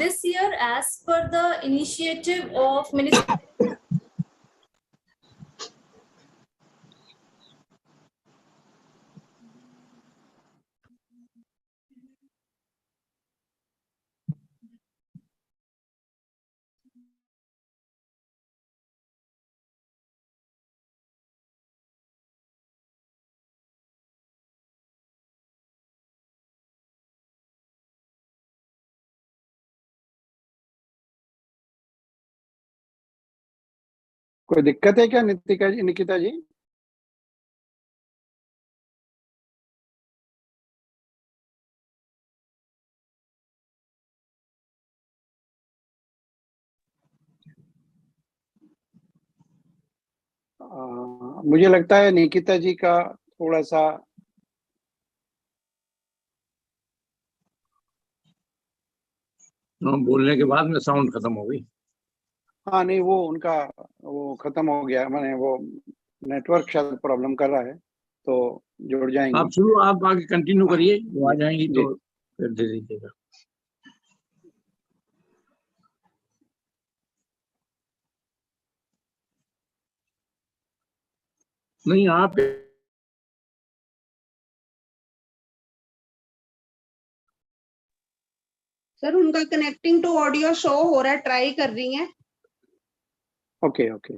this year, as per the initiative of Ministry. कोई दिक्कत है क्या निकिता जी? मुझे लगता है निकिता जी का थोड़ा सा बोलने के बाद में साउंड खत्म हो गई। हाँ नहीं, वो उनका वो खत्म हो गया, मैंने वो नेटवर्क शायद प्रॉब्लम कर रहा है, तो जुड़ जाएंगे। आप शुरू, आप आगे कंटिन्यू करिए, वो आ जाएंगी जी। तो फिर दे दीजिएगा। नहीं आप सर उनका कनेक्टिंग टू ऑडियो शो हो रहा है, ट्राई कर रही हैं। Okay okay.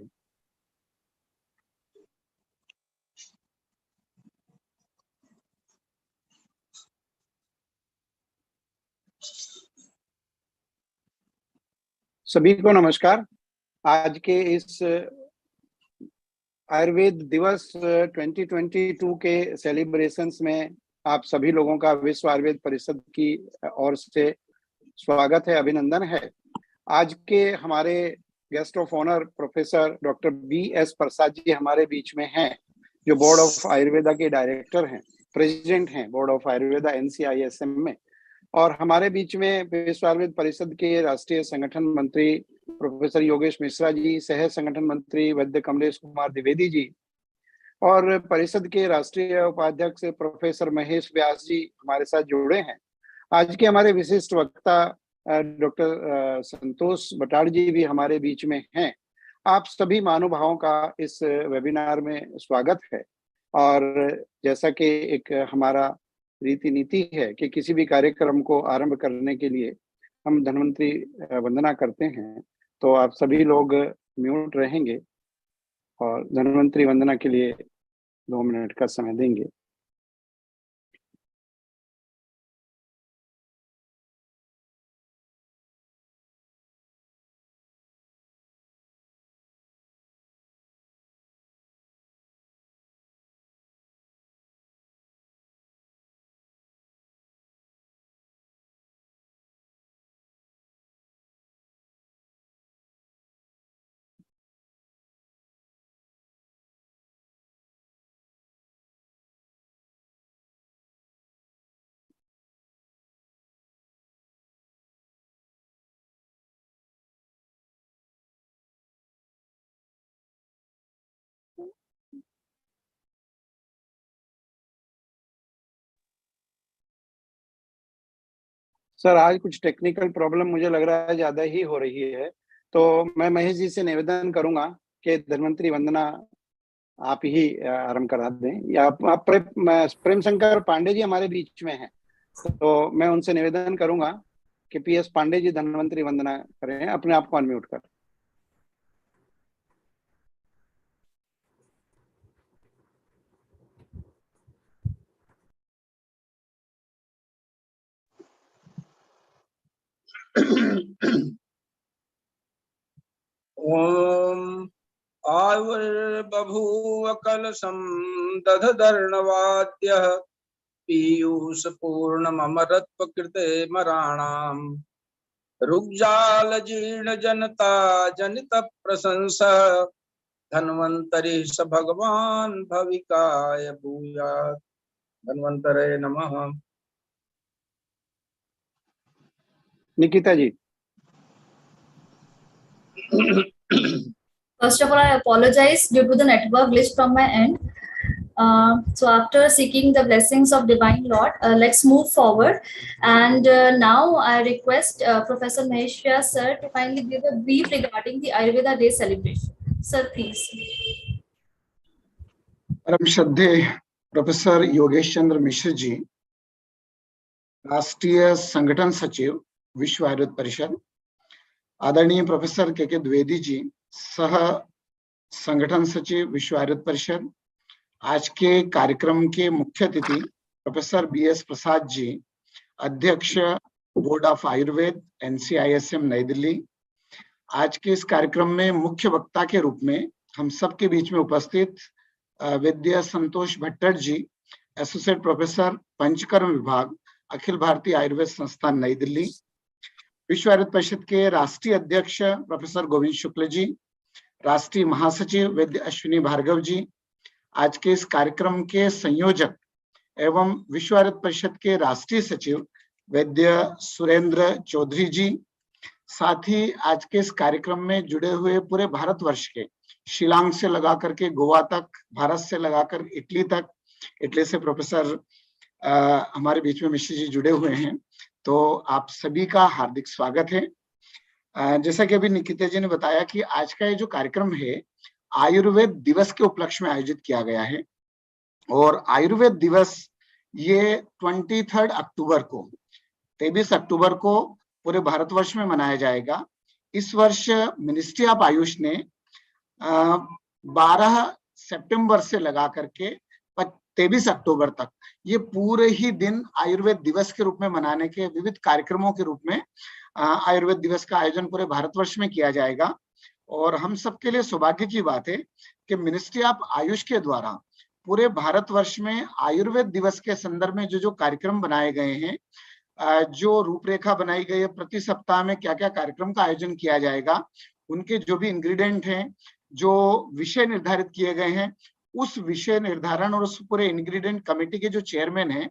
सभी को नमस्कार। आज के इस आयुर्वेद दिवस 2022 के सेलिब्रेशंस में आप सभी लोगों का विश्व आयुर्वेद परिषद की ओर से स्वागत है, अभिनंदन है। आज के हमारे guest of honour professor doctor B.S. Prasad ji हमारे बीच में हैं, जो बोर्ड ऑफ आयुर्वेदा के डायरेक्टर हैं, प्रेसिडेंट हैं बोर्ड ऑफ आयुर्वेदा NCISM में। और हमारे बीच में विश्व आयुर्वेद परिषद के राष्ट्रीय संगठन मंत्री प्रोफेसर योगेश मिश्रा जी, सह संगठन मंत्री वैद्य कमलेश कुमार द्विवेदी जी, और परिषद के राष्ट्रीय उपाध्यक्ष प्रोफेसर महेश व्यास जी हमारे साथ जुड़े हैं। आज के हमारे विशिष्ट वक्ता डॉक्टर संतोष बटाड़ जी भी हमारे बीच में हैं। आप सभी महानुभावों का इस वेबिनार में स्वागत है। और जैसा कि एक हमारा रीति नीति है कि किसी भी कार्यक्रम को आरंभ करने के लिए हम धन्वंतरि वंदना करते हैं, तो आप सभी लोग म्यूट रहेंगे और धन्वंतरि वंदना के लिए 2 मिनट का समय देंगे। सर आज कुछ टेक्निकल प्रॉब्लम मुझे लग रहा है ज्यादा ही हो रही है, तो मैं महेश जी से निवेदन करूंगा कि धन्वंतरि वंदना आप ही आरंभ करा दें, या आप प्रेम शंकर पांडे जी हमारे बीच में हैं, तो मैं उनसे निवेदन करूंगा कि PS पांडे जी धन्वंतरि वंदना करें, अपने आप को अनम्यूट कर। ओम आयुर्बभूव कलशं दधदर्णवाद्यः पीयूष पूर्णममरत्व कृते मराणाम् रुग्जाल जीर्ण जनता जनित प्रशंसा धन्वंतरि स भगवान भविकाय भूयात्। धन्वंतरे नमः। निकिता जी। First of all, I apologize due to the network glitch from my end. So after seeking the blessings of Divine Lord, let's move forward. And now I request Professor Maheshwar sir to kindly give a brief regarding the Ayurveda Day celebration. Sir, please. परम श्रद्धे professor Yogesh Chandra Mishra ji, राष्ट्रीय संगठन सचिव विश्व आयुर्वेद परिषद, आदरणीय professor के द्विवेदी जी, सह संगठन सचिव विश्व आयुर्वेद परिषद, आज के कार्यक्रम के मुख्य अतिथि प्रोफेसर BS प्रसाद जी, अध्यक्ष बोर्ड ऑफ आयुर्वेद NCISM नई दिल्ली, आज के इस कार्यक्रम में मुख्य वक्ता के रूप में हम सबके बीच में उपस्थित वैद्य संतोष भट्टर जी, एसोसिएट प्रोफेसर पंचकर्म विभाग, अखिल भारतीय आयुर्वेद संस्थान नई दिल्ली, विश्व आयुर्वेद परिषद के राष्ट्रीय अध्यक्ष प्रोफेसर गोविंद शुक्ल जी, राष्ट्रीय महासचिव वैद्य अश्विनी भार्गव जी, आज के इस कार्यक्रम के संयोजक एवं विश्व आयुर्वेद परिषद के राष्ट्रीय सचिव वैद्य सुरेंद्र चौधरी जी, साथ ही आज के इस कार्यक्रम में जुड़े हुए पूरे भारतवर्ष के, शिलांग से लगा करके गोवा तक, भारत से लगाकर इटली तक, इटली से प्रोफेसर हमारे बीच में मिश्र जी जुड़े हुए हैं, तो आप सभी का हार्दिक स्वागत है। जैसा कि अभी निकिता जी ने बताया कि आज का ये जो कार्यक्रम है आयुर्वेद दिवस के उपलक्ष्य में आयोजित किया गया है, और आयुर्वेद दिवस ये 23 अक्टूबर को, 23 अक्टूबर को पूरे भारतवर्ष में मनाया जाएगा। इस वर्ष मिनिस्ट्री ऑफ आयुष ने 12 सितंबर से लगा करके 23 अक्टूबर तक ये पूरे ही दिन आयुर्वेद दिवस के रूप में मनाने के विविध कार्यक्रमों के रूप में आयुर्वेद दिवस का आयोजन पूरे भारतवर्ष में किया जाएगा। और हम सबके लिए सौभाग्य की बात है कि मिनिस्ट्री ऑफ आयुष के द्वारा पूरे भारतवर्ष में आयुर्वेद दिवस के संदर्भ में जो कार्यक्रम बनाए गए हैं, जो रूपरेखा बनाई गई है, प्रति सप्ताह में क्या क्या कार्यक्रम का आयोजन किया जाएगा, उनके जो भी इंग्रेडिएंट हैं, जो विषय निर्धारित किए गए हैं, उस विषय निर्धारण और उस पूरे इंग्रेडिएंट कमेटी के जो चेयरमैन हैं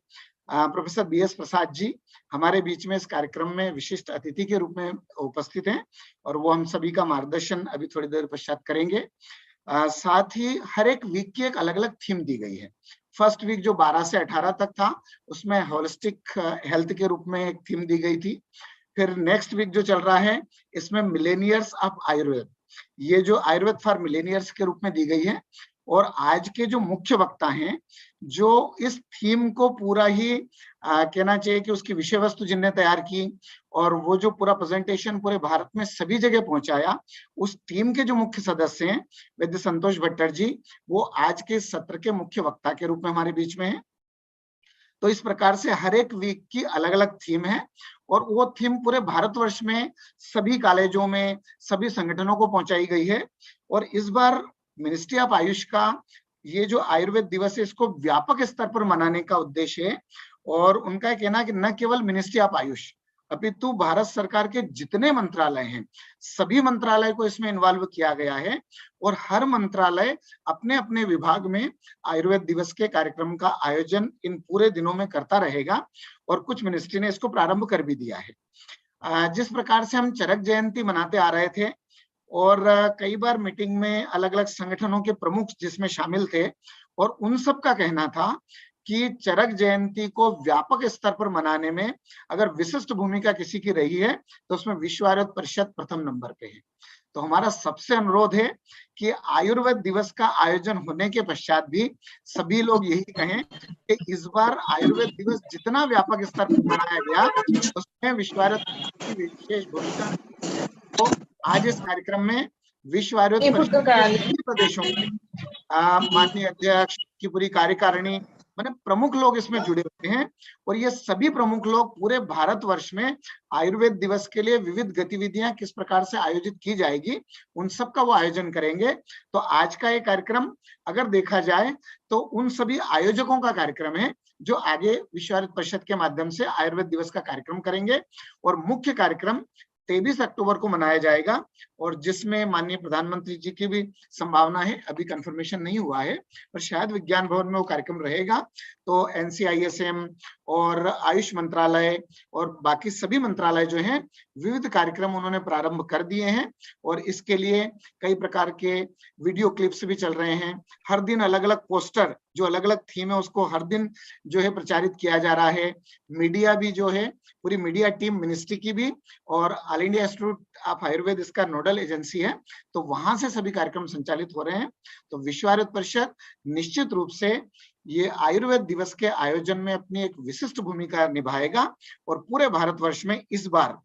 प्रोफेसर BS प्रसाद जी, हमारे बीच में इस कार्यक्रम में विशिष्ट अतिथि के रूप में उपस्थित हैं, और वो हम सभी का मार्गदर्शन अभी थोड़ी देर पश्चात करेंगे। साथ ही हर एक वीक की एक अलग अलग थीम दी गई है। फर्स्ट वीक जो 12 से 18 तक था, उसमें होलिस्टिक हेल्थ के रूप में एक थीम दी गई थी। फिर नेक्स्ट वीक जो चल रहा है, इसमें मिलेनियर्स ऑफ आयुर्वेद, ये जो आयुर्वेद फॉर मिलेनियर्स के रूप में दी गई है। और आज के जो मुख्य वक्ता हैं, जो इस थीम को पूरा ही कहना चाहिए कि उसकी विषय वस्तु जिनने तैयार की और वो जो पूरा प्रेजेंटेशन पूरे भारत में सभी जगह पहुंचाया, उस टीम के जो मुख्य सदस्य हैं वैद्य संतोष भट्टर जी, वो आज के सत्र के मुख्य वक्ता के रूप में हमारे बीच में हैं। तो इस प्रकार से हर एक वीक की अलग अलग थीम है, और वो थीम पूरे भारतवर्ष में सभी कॉलेजों में, सभी संगठनों को पहुंचाई गई है। और इस बार मिनिस्ट्री ऑफ आयुष का ये जो आयुर्वेद दिवस है, इसको व्यापक स्तर पर मनाने का उद्देश्य है। और उनका कहना है कि न केवल मिनिस्ट्री ऑफ आयुष, अपितु भारत सरकार के जितने मंत्रालय हैं, सभी मंत्रालय को इसमें इन्वॉल्व किया गया है, और हर मंत्रालय अपने अपने विभाग में आयुर्वेद दिवस के कार्यक्रम का आयोजन इन पूरे दिनों में करता रहेगा। और कुछ मिनिस्ट्री ने इसको प्रारंभ कर भी दिया है। जिस प्रकार से हम चरक जयंती मनाते आ रहे थे, और कई बार मीटिंग में अलग अलग संगठनों के प्रमुख जिसमें शामिल थे, और उन सब का कहना था कि चरक जयंती को व्यापक स्तर पर मनाने में अगर विशिष्ट भूमिका किसी की रही है, तो उसमें विश्व आयुर्वेद परिषद प्रथम नंबर पे है। तो हमारा सबसे अनुरोध है कि आयुर्वेद दिवस का आयोजन होने के पश्चात भी सभी लोग यही कहें कि इस बार आयुर्वेद दिवस जितना व्यापक स्तर पर मनाया गया, उसमें विश्व आयुर्वेद की विशेष भूमिका। तो आज इस कार्यक्रम में विश्व आयुर्वेद परिषद के सभी प्रदेशों के माननीय अध्यक्ष की पूरी कार्यकारिणी, मैंने प्रमुख लोग इसमें जुड़े हुए हैं, और ये सभी प्रमुख लोग पूरे भारतवर्ष में आयुर्वेद दिवस के लिए विविध गतिविधियां किस प्रकार से आयोजित की जाएगी, उन सब का वो आयोजन करेंगे। तो आज का ये कार्यक्रम अगर देखा जाए तो उन सभी आयोजकों का कार्यक्रम है जो आगे विश्व आयुर्वेद परिषद के माध्यम से आयुर्वेद दिवस का कार्यक्रम करेंगे। और मुख्य कार्यक्रम 23 अक्टूबर को मनाया जाएगा, और जिसमें माननीय प्रधानमंत्री जी की भी संभावना है, अभी कंफर्मेशन नहीं हुआ है, पर शायद विज्ञान भवन में वो कार्यक्रम रहेगा। तो NCISM और आयुष मंत्रालय और बाकी सभी मंत्रालय जो हैं, विविध कार्यक्रम उन्होंने प्रारंभ कर दिए हैं और इसके लिए कई प्रकार के वीडियो क्लिप्स भी चल रहे हैं। हर दिन अलग अलग पोस्टर जो अलग अलग थीम है उसको हर दिन जो है प्रचारित किया जा रहा है। मीडिया भी जो है, पूरी मीडिया टीम मिनिस्ट्री की भी और all India institute of Ayurveda इसका नोडल एजेंसी है, तो वहां से सभी कार्यक्रम संचालित हो रहे हैं। तो विश्व आयुर्वेद परिषद निश्चित रूप से ये आयुर्वेद दिवस के आयोजन में अपनी एक विशिष्ट भूमिका निभाएगा और पूरे भारतवर्ष में इस बार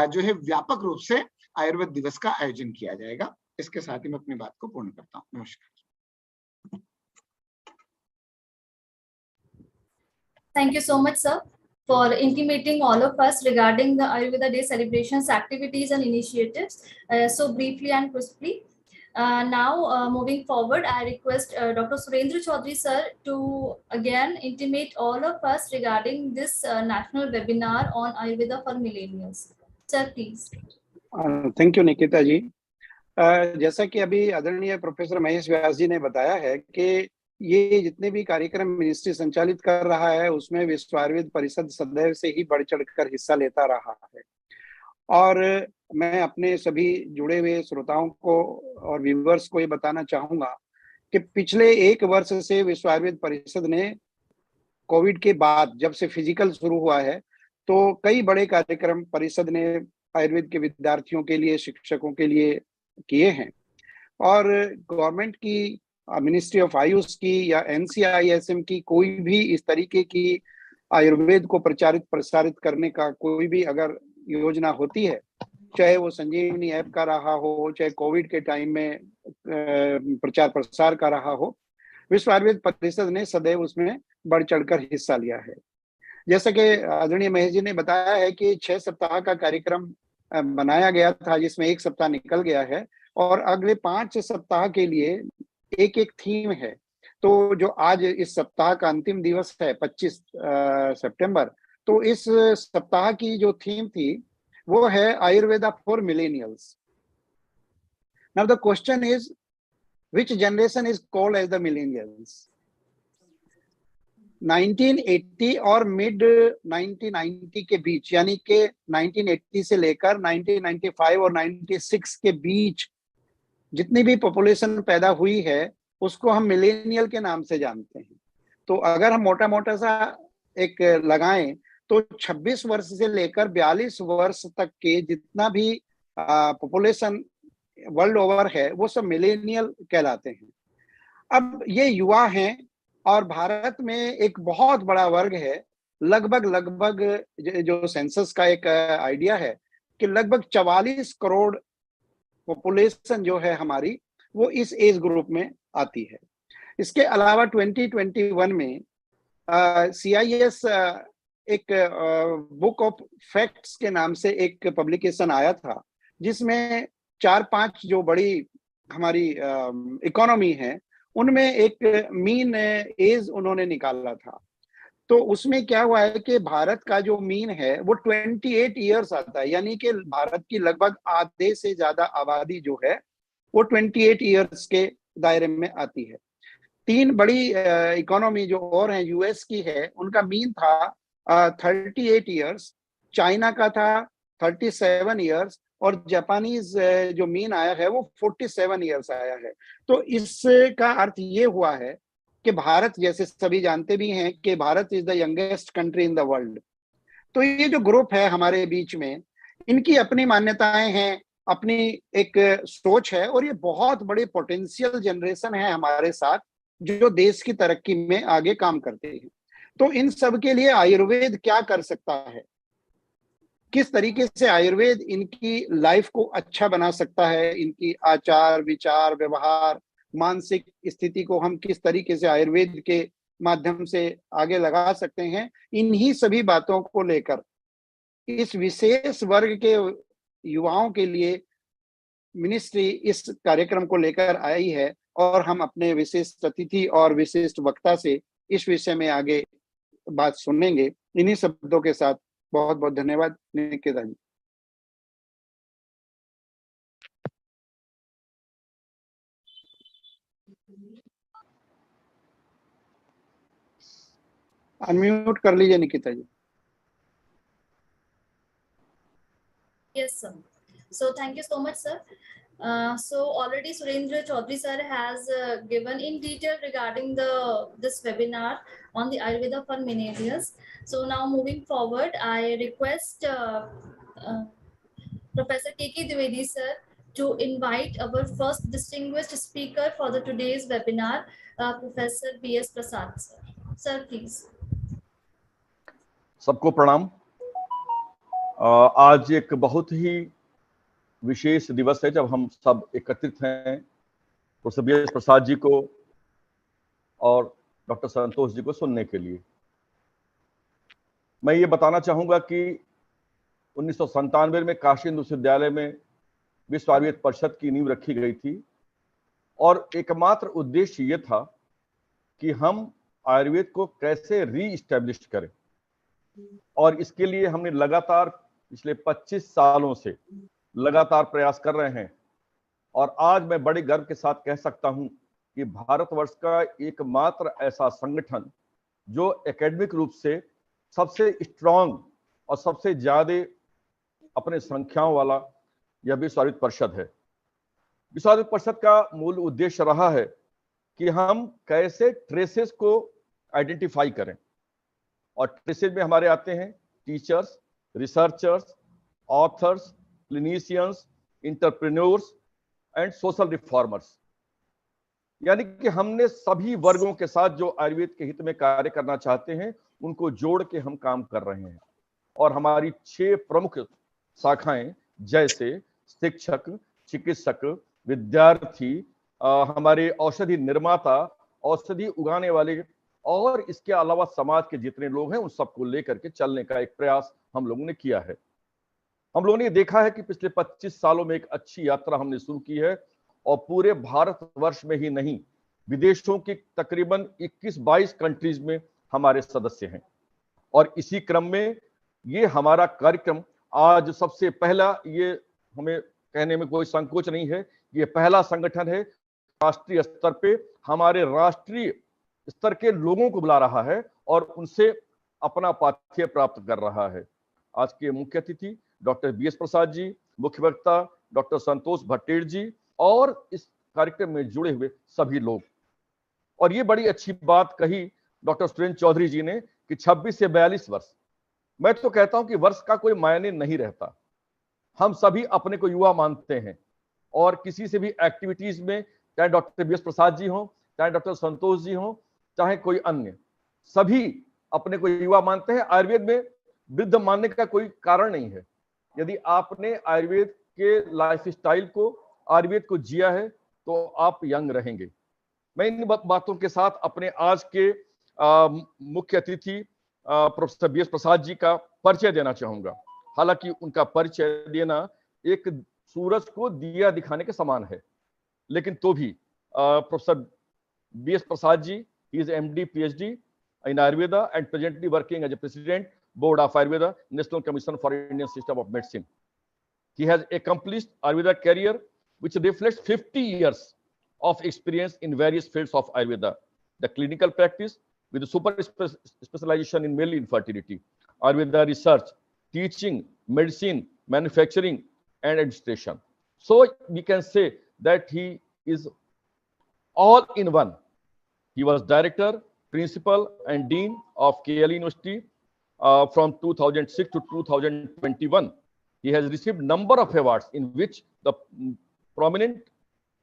जो है व्यापक रूप से आयुर्वेद दिवस का आयोजन किया जाएगा। इसके साथ ही मैं अपनी बात को पूर्ण करता हूँ। नमस्कार। Thank you so much, sir, for intimating all of us regarding the Ayurveda Day celebrations, activities, and initiatives so briefly and crisply. Now, moving forward, I request Dr. Surendra Chaudhary, sir, to again intimate all of us regarding this national webinar on Ayurveda for millennials. Sir, please. Thank you Nikita ji. जैसा कि अभी आदरणीय professor Mahesh व्यास जी ने बताया है कि ये जितने भी कार्यक्रम मिनिस्ट्री संचालित कर रहा है उसमें विश्व आयुर्वेद परिषद सदैव से ही बढ़ चढ़कर हिस्सा लेता रहा है। और मैं अपने सभी जुड़े हुए श्रोताओं को और व्यूअर्स को ये बताना चाहूंगा कि पिछले 1 वर्ष से विश्व आयुर्वेद परिषद ने कोविड के बाद जब से फिजिकल शुरू हुआ है तो कई बड़े कार्यक्रम परिषद ने आयुर्वेद के विद्यार्थियों के लिए, शिक्षकों के लिए किए हैं। और गवर्नमेंट की, मिनिस्ट्री ऑफ आयुष की या NCISM की कोई भी इस तरीके की आयुर्वेद को प्रचारित प्रसारित करने का कोई भी अगर योजना होती है, चाहे वो संजीवनी ऐप का रहा हो, चाहे कोविड के टाइम में प्रचार प्रसार का रहा हो, विश्व आयुर्वेद परिषद ने सदैव उसमें बढ़ चढ़कर हिस्सा लिया है। जैसा कि आदरणीय महेश जी ने बताया है कि 6 सप्ताह का कार्यक्रम बनाया गया था, जिसमें 1 सप्ताह निकल गया है और अगले 5 सप्ताह के लिए एक एक थीम है। तो जो आज इस सप्ताह का अंतिम दिवस है 25 सितंबर, तो इस सप्ताह की जो थीम थी वो है Ayurveda for millennials. Now the question is, which generation is called as the millennials? 1980 और मिड 1990 के बीच, यानी कि 1980 से लेकर 1995 और 96 के बीच जितनी भी पॉपुलेशन पैदा हुई है उसको हम मिलेनियल के नाम से जानते हैं। तो अगर हम मोटा मोटा सा एक लगाएं तो 26 वर्ष से लेकर 42 वर्ष तक के जितना भी पॉपुलेशन वर्ल्ड ओवर है वो सब मिलेनियल कहलाते हैं। अब ये युवा हैं और भारत में एक बहुत बड़ा वर्ग है, लगभग जो सेंसस का एक आइडिया है कि लगभग 44 करोड़ पॉपुलेशन जो है हमारी वो इस एज ग्रुप में आती है। इसके अलावा 2021 में CIS एक बुक ऑफ फैक्ट्स के नाम से एक पब्लिकेशन आया था, जिसमें 4-5 जो बड़ी हमारी इकोनॉमी है उनमें एक मीन एज उन्होंने निकाला था। तो उसमें क्या हुआ है कि भारत का जो मीन है वो 28 इयर्स आता है, यानी कि भारत की लगभग आधे से ज्यादा आबादी जो है वो 28 इयर्स के दायरे में आती है। 3 बड़ी इकोनॉमी जो और हैं, US की है, उनका मीन था 38 इयर्स, चाइना का था 37 इयर्स और जापानीज जो मीन आया है वो 47 इयर्स आया है। तो इसका अर्थ ये हुआ है कि भारत, जैसे सभी जानते भी हैं कि Bharat is the youngest country in the world. तो ये जो ग्रुप है हमारे बीच में, इनकी अपनी मान्यताएं हैं, अपनी एक सोच है और ये बहुत बड़ी पोटेंशियल जनरेशन है हमारे साथ जो देश की तरक्की में आगे काम करते हैं। तो इन सब के लिए आयुर्वेद क्या कर सकता है, किस तरीके से आयुर्वेद इनकी लाइफ को अच्छा बना सकता है, इनकी आचार विचार व्यवहार मानसिक स्थिति को हम किस तरीके से आयुर्वेद के माध्यम से आगे लगा सकते हैं, इन्हीं सभी बातों को लेकर इस विशेष वर्ग के युवाओं के लिए मिनिस्ट्री इस कार्यक्रम को लेकर आई है और हम अपने विशिष्ट अतिथि और विशिष्ट वक्ता से इस विषय में आगे बात सुनेंगे। इन्हीं शब्दों के साथ बहुत बहुत धन्यवाद निकिता जी। अनम्यूट कर लीजिए निकिता जी। Yes, sir. So thank you so much, sir. So already Surendra Chaudhary sir has given in detail regarding this webinar on the Ayurveda for millennials. So now moving forward, I request uh, Professor K.K. Dwivedi sir to invite our first distinguished speaker for the today's webinar, Professor B.S. Prasad sir. Sir, please. सबको प्रणाम। आज एक बहुत ही विशेष दिवस है जब हम सब एकत्रित हैं प्रोफेसर बी एस प्रसाद जी को और डॉक्टर संतोष जी को सुनने के लिए। मैं ये बताना चाहूंगा कि 1997 में काशी हिंदू विश्वविद्यालय में विश्व आयुर्वेद परिषद की नींव रखी गई थी और एकमात्र उद्देश्य ये था कि हम आयुर्वेद को कैसे री-इस्टेब्लिश करें, और इसके लिए हमने लगातार पिछले 25 सालों से लगातार प्रयास कर रहे हैं। और आज मैं बड़े गर्व के साथ कह सकता हूं कि भारतवर्ष का एकमात्र ऐसा संगठन जो एकेडमिक रूप से सबसे स्ट्रांग और सबसे ज्यादा अपने संख्याओं वाला यह विश्व आयुर्वेद परिषद है। विश्व आयुर्वेद परिषद का मूल उद्देश्य रहा है कि हम कैसे ट्रेसेस को आइडेंटिफाई करें, और ट्रेसेस में हमारे आते हैं teachers, researchers, authors, clinicians, entrepreneurs and social reformers. यानी कि हमने सभी वर्गों के साथ जो आयुर्वेद के हित में कार्य करना चाहते हैं उनको जोड़ के हम काम कर रहे हैं। और हमारी 6 प्रमुख शाखाएं जैसे शिक्षक, चिकित्सक, विद्यार्थी, हमारे औषधि निर्माता, औषधि उगाने वाले और इसके अलावा समाज के जितने लोग हैं उन सबको लेकर के चलने का एक प्रयास हम लोगों ने किया है। हम लोगों ने देखा है कि पिछले 25 सालों में एक अच्छी यात्रा हमने शुरू की है और पूरे भारतवर्ष में ही नहीं, विदेशों की तकरीबन 21-22 कंट्रीज में हमारे सदस्य हैं। और इसी क्रम में ये हमारा कार्यक्रम आज सबसे पहला, ये हमें कहने में कोई संकोच नहीं है, ये पहला संगठन है राष्ट्रीय स्तर पे हमारे राष्ट्रीय स्तर के लोगों को बुला रहा है और उनसे अपना पाठ्य प्राप्त कर रहा है। आज के मुख्य अतिथि डॉक्टर बी एस प्रसाद जी, मुख्य वक्ता डॉक्टर संतोष भट्टेर जी और इस कार्यक्रम में जुड़े हुए सभी लोग। और ये बड़ी अच्छी बात कही डॉक्टर सुरेंद्र चौधरी जी ने कि 26 से 42 वर्ष। मैं तो कहता हूं कि वर्ष का कोई मायने नहीं रहता, हम सभी अपने को युवा मानते हैं और किसी से भी एक्टिविटीज में, चाहे डॉक्टर बी एस प्रसाद जी हो, चाहे डॉक्टर संतोष जी हो, चाहे कोई अन्य, सभी अपने को युवा मानते हैं। आयुर्वेद में वृद्ध मानने का कोई कारण नहीं है। यदि आपने आयुर्वेद के लाइफ स्टाइल को, आयुर्वेद को जिया है तो आप यंग रहेंगे। मैं इन बातों के साथ अपने आज के मुख्य अतिथि प्रोफेसर बी एस प्रसाद जी का परिचय देना चाहूंगा। हालांकि उनका परिचय देना एक सूरज को दिया दिखाने के समान है, लेकिन तो भी professor B S Prasad ji, he is MD PhD in Ayurveda and presently working as a President Board of Ayurveda, National Commission for Indian System of Medicine. He has accomplished Ayurveda career which reflects 50 years of experience in various fields of Ayurveda, the clinical practice with super specialization in male infertility, Ayurveda research, teaching, medicine, manufacturing and administration. So we can say that he is all in one. He was director, principal and dean of KL University from 2006 to 2021. He has received number of awards in which the prominent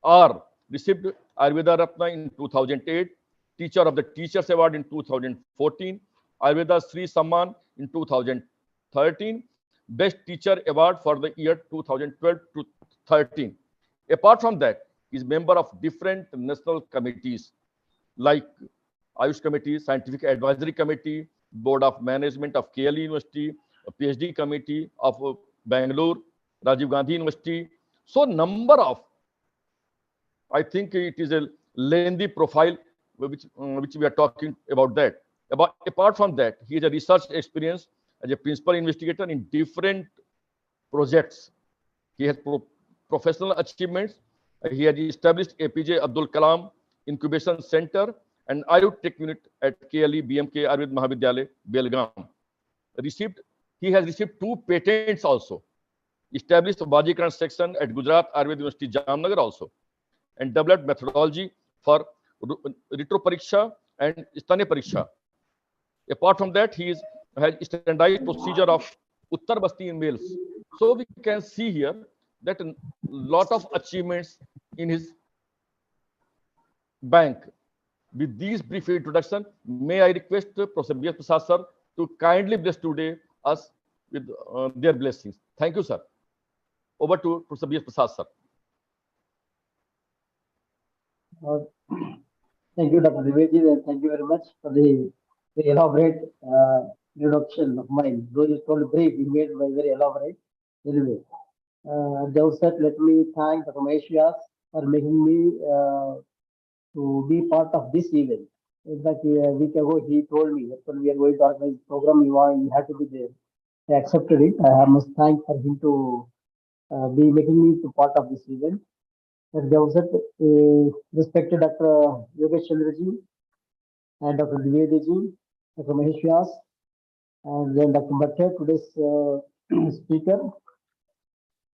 are received Ayurveda Ratna in 2008, Teacher of the Teachers Award in 2014, Ayurveda Sri Samman in 2013, Best Teacher Award for the year 2012 to 13. Apart from that, he is member of different national committees like Ayush Committee, Scientific Advisory Committee, Board of Management of KL University, PhD Committee of Bangalore, Rajiv Gandhi University. So number of, I think it is a lengthy profile which we are talking about that. Apart from that, he has a research experience as a principal investigator in different projects. He has professional achievements. He has established APJ Abdul Kalam Incubation Center and Ayurvedic unit at KLE BMK Ayurved Mahavidyalaya, Belgaum. He has received 2 patents also. Established Vajikaran section at Gujarat Ayurveda University, Jamnagar also, and developed methodology for Ritro Pariksha and Stane Pariksha. Apart from that, has standardized procedure of Uttar Basti in males. So we can see here that a lot of achievements in his bank. With these brief introduction, may I request Professor B.S. Prasad sir to kindly bless today us with their blessings. Thank you, sir. Over to Professor B.S. Prasad sir. Thank you, Dr. Divedi, and thank you very much for the elaborate introduction of mine. Though you told brief, you made my very elaborate. Anyway, at the outset, let me thank Dr. Mahesh Vyas for making me to be part of this event. In fact, a week ago, he told me that when we are going to organize program, you have to be there. I accepted it. I must thank for him to be making me to part of this event. At the outset, respected Dr. Yogesh Chandraji and Dr. Dwivedi ji, Dr. Mahesh Vyas, and then Dr. Bhatta, today's speaker,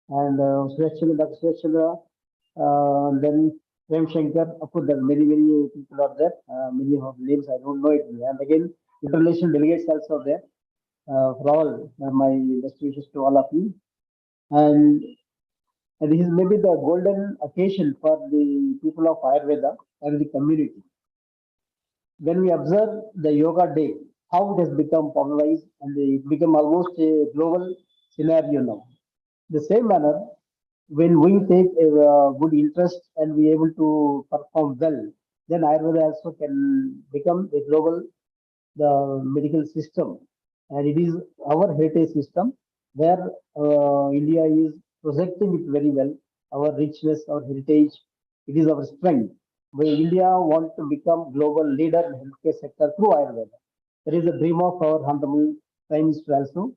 and Dr. Suresh Chandra, then Prem Shankar. Of course, there are many people are there. Many of names I don't know it. And again, international delegates also there. For all, my best wishes to all of you. And this is maybe the golden occasion for the people of Ayurveda and the community. When we observe the Yoga Day, how it has become popularized and it become almost a global scenario now. The same manner, when we take a good interest and we able to perform well, then Ayurveda also can become a global the medical system, and it is our heritage system where India is projecting it very well. Our richness, our heritage, it is our strength. Where India want to become global leader in healthcare sector through Ayurveda. That is the dream of our Honorable Prime Minister also.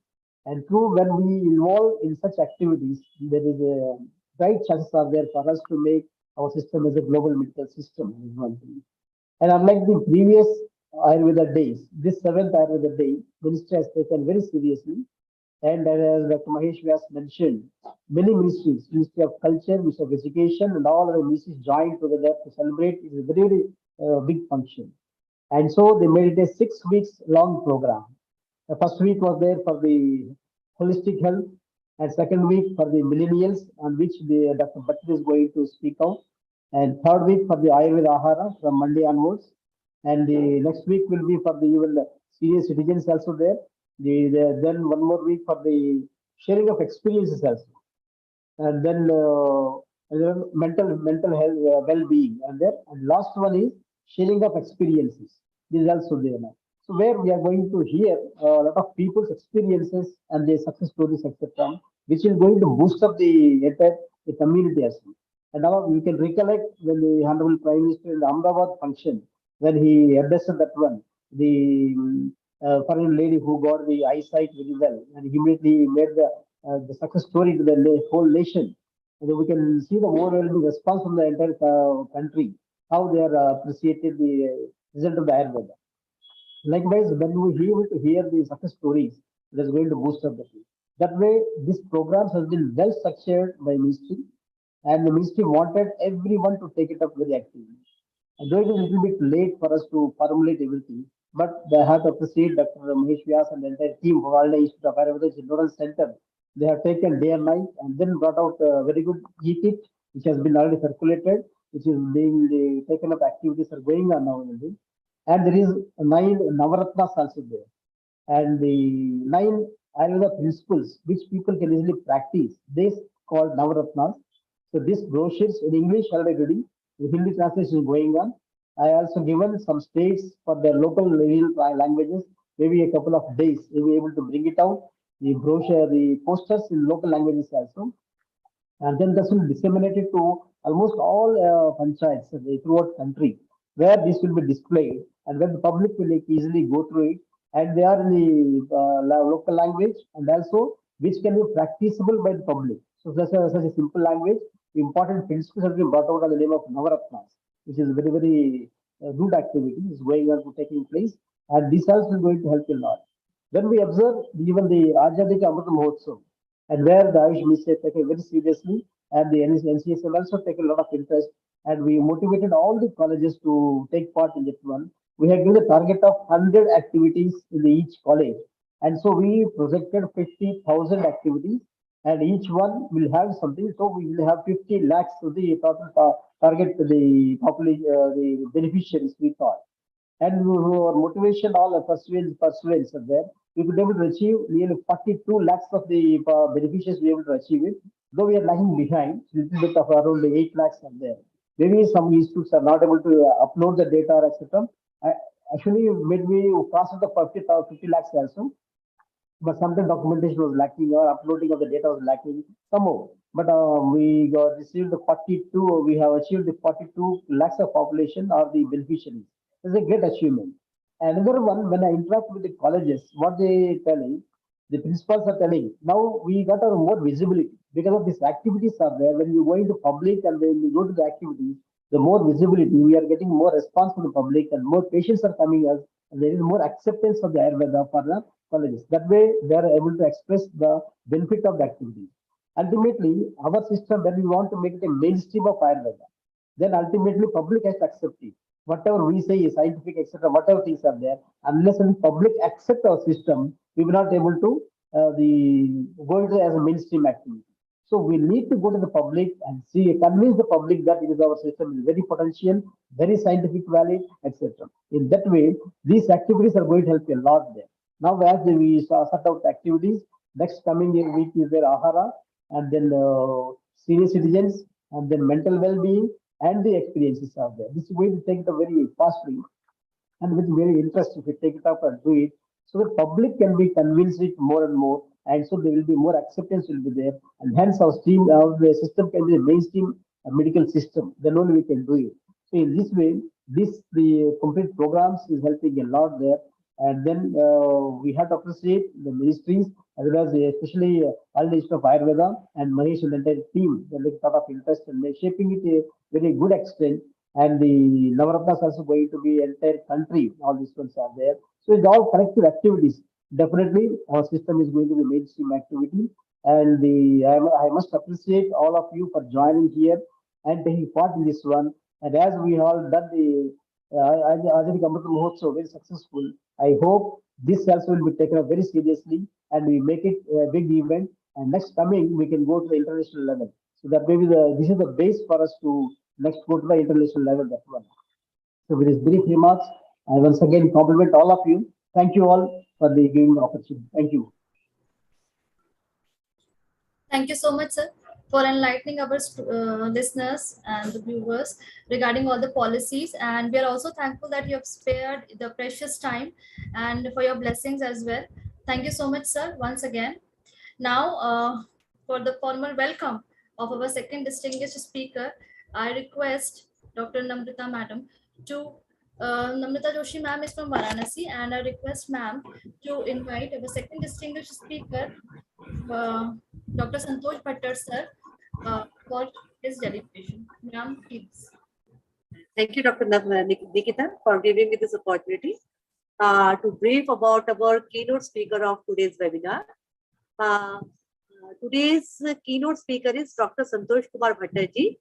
And through when we involve in such activities, there is a bright chances are there for us to make our system as a global medical system. Is one thing. And unlike the previous Ayurveda days, this seventh Ayurveda day, Ministry has taken very seriously. And as Dr. Mahesh Vyas mentioned, many ministries, Ministry of Culture, Ministry of Education, and all other ministries joined together to celebrate. It is a very, big function. And so they made it a 6 weeks long program. The first week was there for the holistic health, and second week for the millennials, on which the Dr. Bhatt is going to speak out, and third week for the Ayurveda Ahara from Monday onwards, and the next week will be for the even the senior citizens also there. Then one more week for the sharing of experiences also, and then mental health well-being, and there and last one is sharing of experiences. This is also there now. So where we are going to hear a lot of people's experiences and their success stories, etc., which is going to boost up the entire the community as well. And now we can recollect when the Honorable Prime Minister in the Ahmedabad function, when he addressed that one, the foreign lady who got the eyesight very well, and he immediately made the success story to the whole nation. And we can see the overwhelming response from the entire country, how they are appreciated the result of the Ayurveda. Likewise, when we able to hear the success stories, it is going to boost up the team. That way, this program has been well structured by ministry, and the ministry wanted everyone to take it up very actively. And though it is a little bit late for us to formulate everything, but I have to appreciate Dr. Mahesh Vyas and the entire team for all the Institute of Ayurveda Ignorance Center. They have taken day and night and then brought out a very good e-kit, which has been already circulated, which is being taken up activities are going on now. And there is 9 Navaratnas also there. And the 9 Ayurveda principles, which people can easily practice, this called Navaratnas. So these brochures in English already ready, the Hindi translation is going on. I also given some states for their local regional languages, maybe a couple of days, we will be able to bring it out. The brochure, the posters in local languages also. And then this will be disseminated to almost all panchayats throughout country, where this will be displayed and where the public will easily go through it, and they are in the local language and also which can be practicable by the public. So such a simple language, important principles have been brought out on the name of Navaratnas. which is very, very good activity is going on to taking place. And this also is going to help a lot. When we observe even the Azadi Ka Amrit Mahotsav, and where the Ayush Ministry take it very seriously, and the NCSM also take a lot of interest, and we motivated all the colleges to take part in that one. We have given a target of 100 activities in each college, and so we projected 50,000 activities, and each one will have something. So we will have 50 lakhs to the total target to the population, the beneficiaries we thought. And our motivation, all the perseverance are there. We could be able to achieve nearly 42 lakhs of the beneficiaries we were able to achieve it. Though we are lagging behind, a little bit of around 8 lakhs are there. Maybe some institutes are not able to upload the data, etc. Actually, maybe we crossed the 50 lakhs also, but sometimes documentation was lacking or uploading of the data was lacking somehow. But we got received the 42, we have achieved the 42 lakhs of population or the beneficiaries. It's a great achievement. Another one, when I interact with the colleges, what they telling, the principals are telling, now we got a more visibility because of these activities are there. When you go into public and when you go to the activities, the more visibility, we are getting more response from the public and more patients are coming us, and there is more acceptance of the Ayurveda for the colleges. That way, they are able to express the benefit of the activity. Ultimately, our system, when we want to make it a mainstream of Ayurveda, then ultimately public has to accept it. Whatever we say is scientific, etc., whatever things are there, unless the public accept our system, we will not able to the go into as a mainstream activity. So we need to go to the public and see, convince the public that it is our system is very potential, very scientific valid, etc. In that way, these activities are going to help a lot there. Now, as we sort out activities, next coming week is their Ahara, and then senior citizens, and then mental well-being, and the experiences are there. This is going to take it very fastly and with very interest if we take it up and do it, so the public can be convinced it more and more, and so there will be more acceptance will be there, and hence our the system can be a mainstream medical system. Then only we can do it. So in this way, the complete programs is helping a lot there. And then we have to appreciate the ministries as well as especially all the Institute of Ayurveda and Mahesh and the entire team. They take a lot of interest and they're shaping it a very good extent. And the Navaratnas also going to be entire country. All these ones are there. So it's all collective activities. Definitely, our system is going to be mainstream activity. And I must appreciate all of you for joining here and taking part in this one. And as we all done the Azadi Ka Amrit Mahotsav very successful, I hope this also will be taken up very seriously and we make it a big event. And next coming, we can go to the international level. So that maybe this is the base for us to next go to the international level. That one. So with these brief remarks, I once again compliment all of you. Thank you all for the giving the opportunity. Thank you. Thank you so much, sir, for enlightening our listeners and the viewers regarding all the policies. And we are also thankful that you have spared the precious time and for your blessings as well. Thank you so much, sir, once again. Now, for the formal welcome of our second distinguished speaker, I request Dr. Namrata Madam to Namrata Joshi ma'am is from Varanasi, and I request ma'am to invite our second distinguished speaker, Dr. Santosh Bhattar sir, for his deliberation. Ma'am, please. Thank you, Dr. Nikita, for giving me this opportunity to brief about our keynote speaker of today's webinar. Today's keynote speaker is Dr. Santosh Kumar Bhattar ji.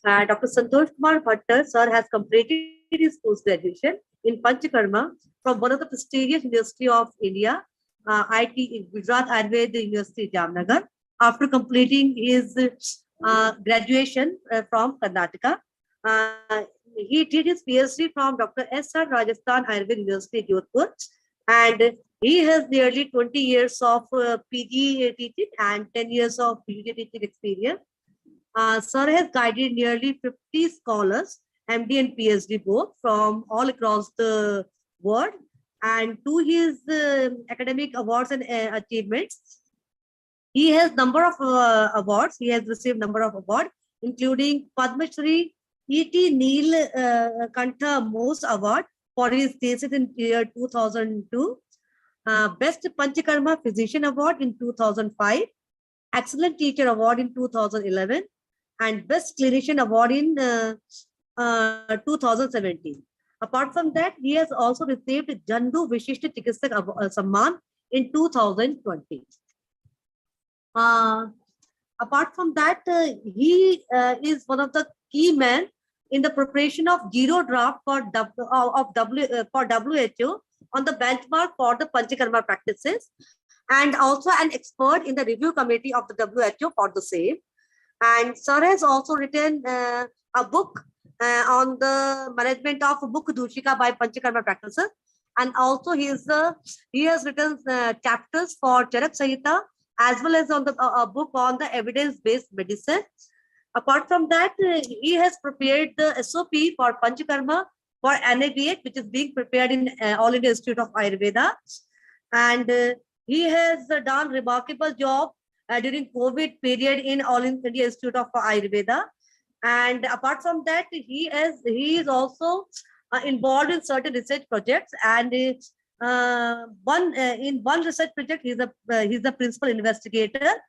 Dr. Santosh Kumar Bhattar sir has completed his post-graduation in Panchakarma from one of the prestigious University of India, IT Gujarat Ayurveda University, Jamnagar, after completing his graduation from Karnataka. He did his PhD from Dr. S.R. Rajasthan Ayurveda University, Jodhpur, and he has nearly 20 years of PG teaching and 10 years of PhD teaching experience. Sir has guided nearly 50 scholars, MD and PhD both, from all across the world. And to his academic awards and achievements, he has number of awards. He has received number of awards, including Padma Shri E.T. Neil Kantha Most Award for his thesis in year 2002, Best Panchakarma Physician Award in 2005, Excellent Teacher Award in 2011, and Best Clinician Award in 2017. Apart from that, he has also received Jandu Vishishta Chikitsak Samman in 2020. Apart from that, he is one of the key men in the preparation of zero draft for WHO on the benchmark for the Panchakarma practices, and also an expert in the review committee of the WHO for the same. And sir has also written a book on the management of Mukh Dushika by Panchakarma practices, and also he has written chapters for Charak Samhita, as well as on the book on the evidence-based medicine. Apart from that, he has prepared the SOP for Panchakarma for NABH, which is being prepared in All India Institute of Ayurveda. And he has done remarkable job during COVID period in All India Institute of Ayurveda. And apart from that, he is also involved in certain research projects, and in one research project he's the principal investigator,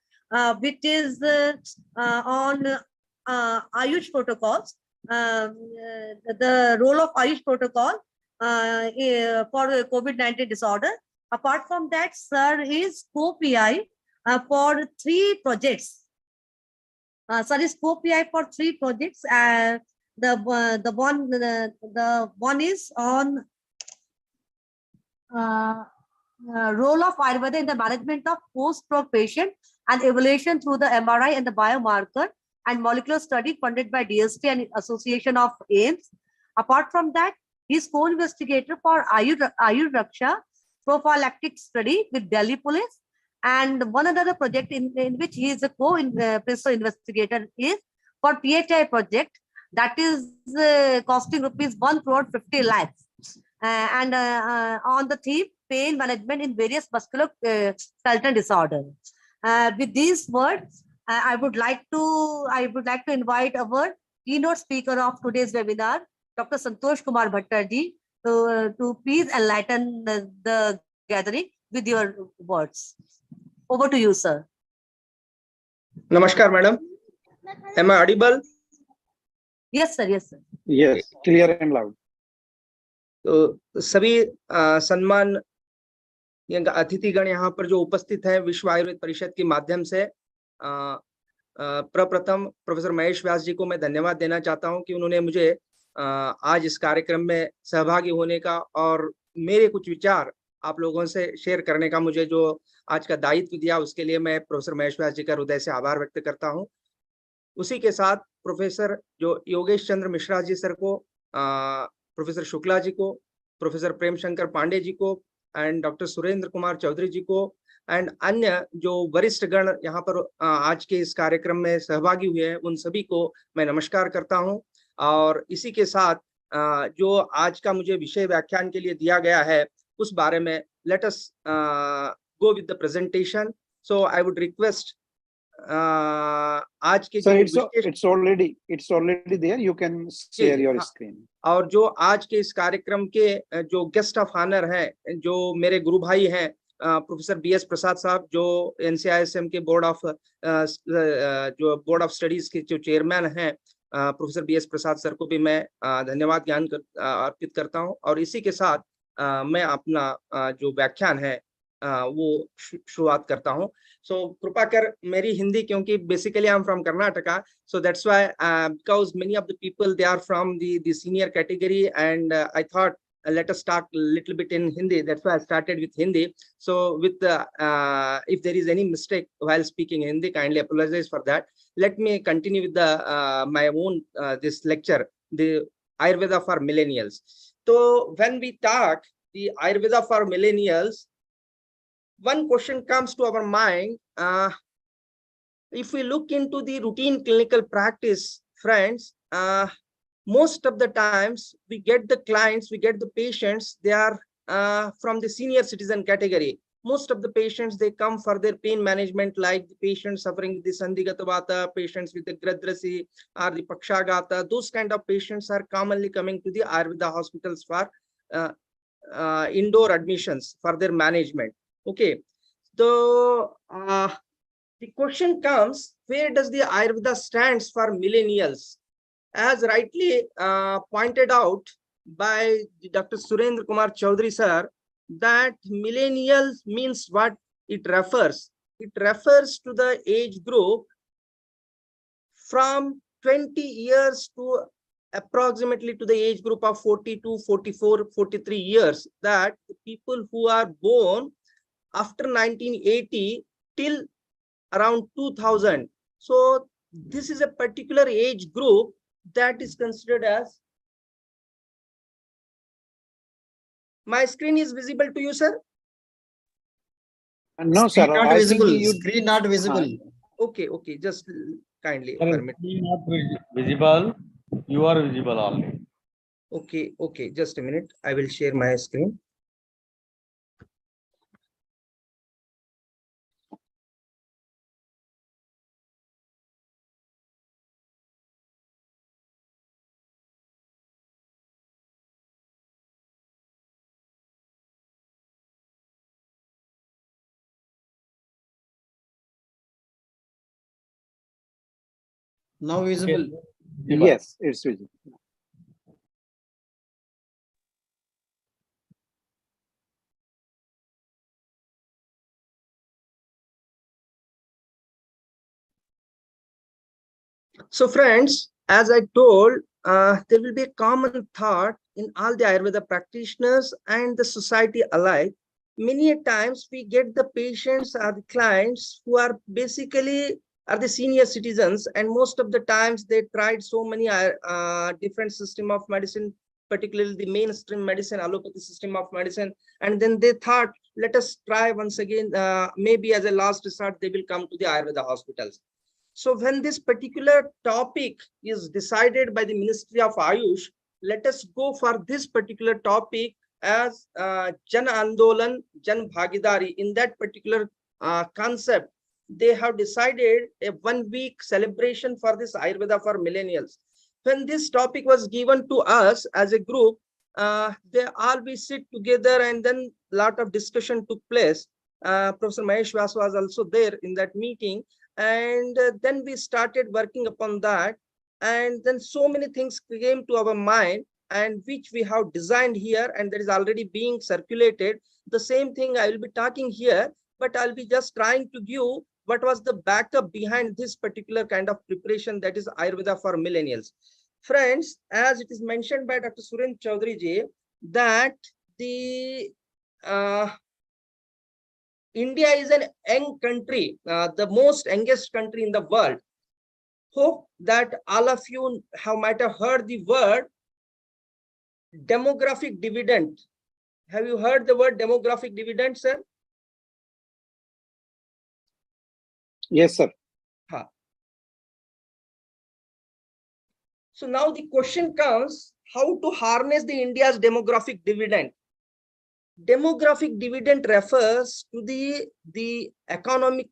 which is on Ayush protocols, the role of Ayush protocol for COVID-19 disorder. Apart from that, sir is co-PI for 3 projects. Sir is co-PI for 3 projects. The one is on role of Ayurveda in the management of post-stroke patient and evaluation through the MRI and the biomarker and molecular study funded by DST and Association of AIMS. Apart from that, he is co-investigator for Ayur Raksha prophylactic study with Delhi Police, and one other project in which he is a co-principal investigator is for PHI project, that is costing rupees 1.50 crore and on the theme pain management in various musculoskeletal disorder. With these words, I would like to invite our keynote speaker of today's webinar, Dr. Santosh Kumar Bhattarji, to please enlighten the gathering with your words. Over to you, sir. Namaskar, madam. Am I audible? Yes, sir. Yes, sir. Yes, clear and loud. तो सभी सम्मान अतिथिगण यहाँ पर जो उपस्थित हैं विश्व आयुर्वेद परिषद के माध्यम से प्रप्रथम प्रोफेसर महेश व्यास जी को मैं धन्यवाद देना चाहता हूं कि उन्होंने मुझे आज इस कार्यक्रम में सहभागी होने का और मेरे कुछ विचार आप लोगों से शेयर करने का मुझे जो आज का दायित्व दिया, उसके लिए मैं प्रोफेसर महेश व्यास जी का हृदय से आभार व्यक्त करता हूं। उसी के साथ प्रोफेसर जो योगेश चंद्र मिश्रा जी सर को, प्रोफेसर शुक्ला जी को, प्रोफेसर प्रेम शंकर पांडे जी को एंड डॉक्टर सुरेंद्र कुमार चौधरी जी को एंड अन्य जो वरिष्ठ गण यहाँ पर आज के इस कार्यक्रम में सहभागी हुए हैं, उन सभी को मैं नमस्कार करता हूँ। और इसी के साथ जो आज का मुझे विषय व्याख्यान के लिए दिया गया है उस बारे में let us go with the presentation. So I would request आज के it's already there, you can share your screen। और जो आज के इस कार्यक्रम के जो गेस्ट ऑफ ऑनर हैं, जो मेरे गुरु भाई हैं, प्रोफेसर BS प्रसाद साहब जो NCISM के बोर्ड ऑफ स्टडीज के जो चेयरमैन हैं, प्रोफेसर BS प्रसाद सर को भी मैं धन्यवाद ज्ञान अर्पित करता हूं। और इसी के साथ मैं अपना जो व्याख्यान है वो शुरुआत करता हूं। सो कृपा कर मेरी हिंदी, क्योंकि basically I am from Karnataka, so that's why because many of the people they are from the senior category and I thought let us talk a little bit in Hindi. That's why I started with Hindi. So with if there is any mistake while speaking Hindi, kindly apologize for that. Let me continue with the my own this lecture, the Ayurveda for millennials. So when we talk the Ayurveda for millennials, one question comes to our mind. If we look into the routine clinical practice, friends, most of the times we get the clients, we get the patients, they are from the senior citizen category. Most of the patients, they come for their pain management, like the patients suffering with the Sandhigata Vata, patients with the Gradrasi or the Pakshagata. Those kind of patients are commonly coming to the Ayurveda hospitals for indoor admissions for their management. Okay, so the question comes, where does the Ayurveda stands for millennials? as rightly pointed out by Dr. Surendra Kumar Chaudhary sir, that millennials means what it refers. It refers to the age group from 20 years to approximately to the age group of 42, 44, 43 years, that the people who are born after 1980 till around 2000. So this is a particular age group that is considered as. My screen is visible to you, sir? No, sir. Screen not I think visible. you. Screen not visible. Okay, just kindly Sir, permit. screen not visible. You are visible only. Okay, just a minute. I will share my screen. Now visible. Yes, it's visible. So friends, as I told, there will be a common thought in all the Ayurveda practitioners and the society alike. Many a times we get the patients or the clients who are basically are the senior citizens, and most of the times they tried so many different system of medicine, particularly the mainstream medicine, allopathy system of medicine, and then they thought, let us try once again, maybe as a last resort, they will come to the Ayurveda hospitals. So when this particular topic is decided by the Ministry of Ayush, let us go for this particular topic as Jan Andolan, Jan Bhagidari. In that particular concept, they have decided a 1 week celebration for this Ayurveda for millennials. When this topic was given to us as a group, they all we sit together, and then a lot of discussion took place. Professor Mahesh Vyas was also there in that meeting, and then we started working upon that, and then so many things came to our mind, and which we have designed here, and that is already being circulated. The same thing I will be talking here, but I'll be just trying to give what was the backup behind this particular kind of preparation, that is Ayurveda for millennials. Friends, as it is mentioned by Dr. Surendra Chaudhary ji, that the India is an young country, the most youngest country in the world. Hope that all of you might have heard the word demographic dividend. Have you heard the word demographic dividend, sir? Yes, sir. So now the question comes, how to harness the India's demographic dividend? Demographic dividend refers to the economic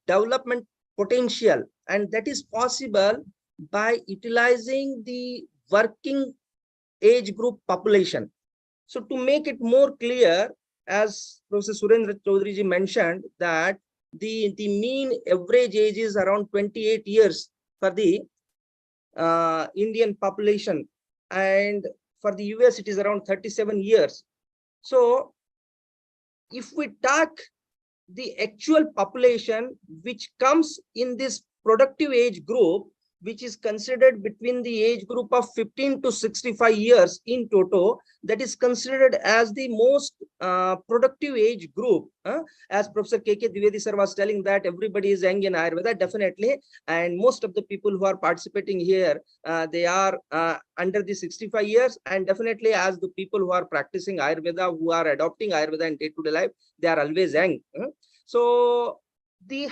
development potential, and that is possible by utilizing the working age group population. So to make it more clear, as Professor Surendra Chaudhary ji mentioned, that the mean average age is around 28 years for the Indian population, and for the US it is around 37 years. So if we talk the actual population which comes in this productive age group, which is considered between the age group of 15 to 65 years in toto, that is considered as the most productive age group. As Professor K.K. Dwivedi sir was telling that everybody is young in Ayurveda, definitely, and most of the people who are participating here, they are under the 65 years, and definitely as the people who are practicing Ayurveda, who are adopting Ayurveda in day-to-day life, they are always young. So the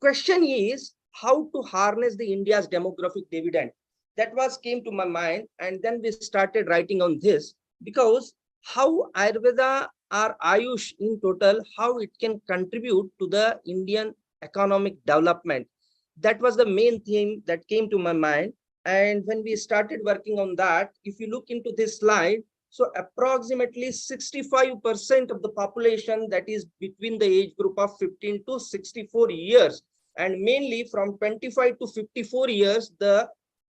question is how to harness the India's demographic dividend. That was came to my mind, and then we started writing on this, because how Ayurveda or Ayush in total, how it can contribute to the Indian economic development. That was the main thing that came to my mind. And when we started working on that, if you look into this slide, so approximately 65% of the population, that is between the age group of 15 to 64 years, and mainly from 25 to 54 years, the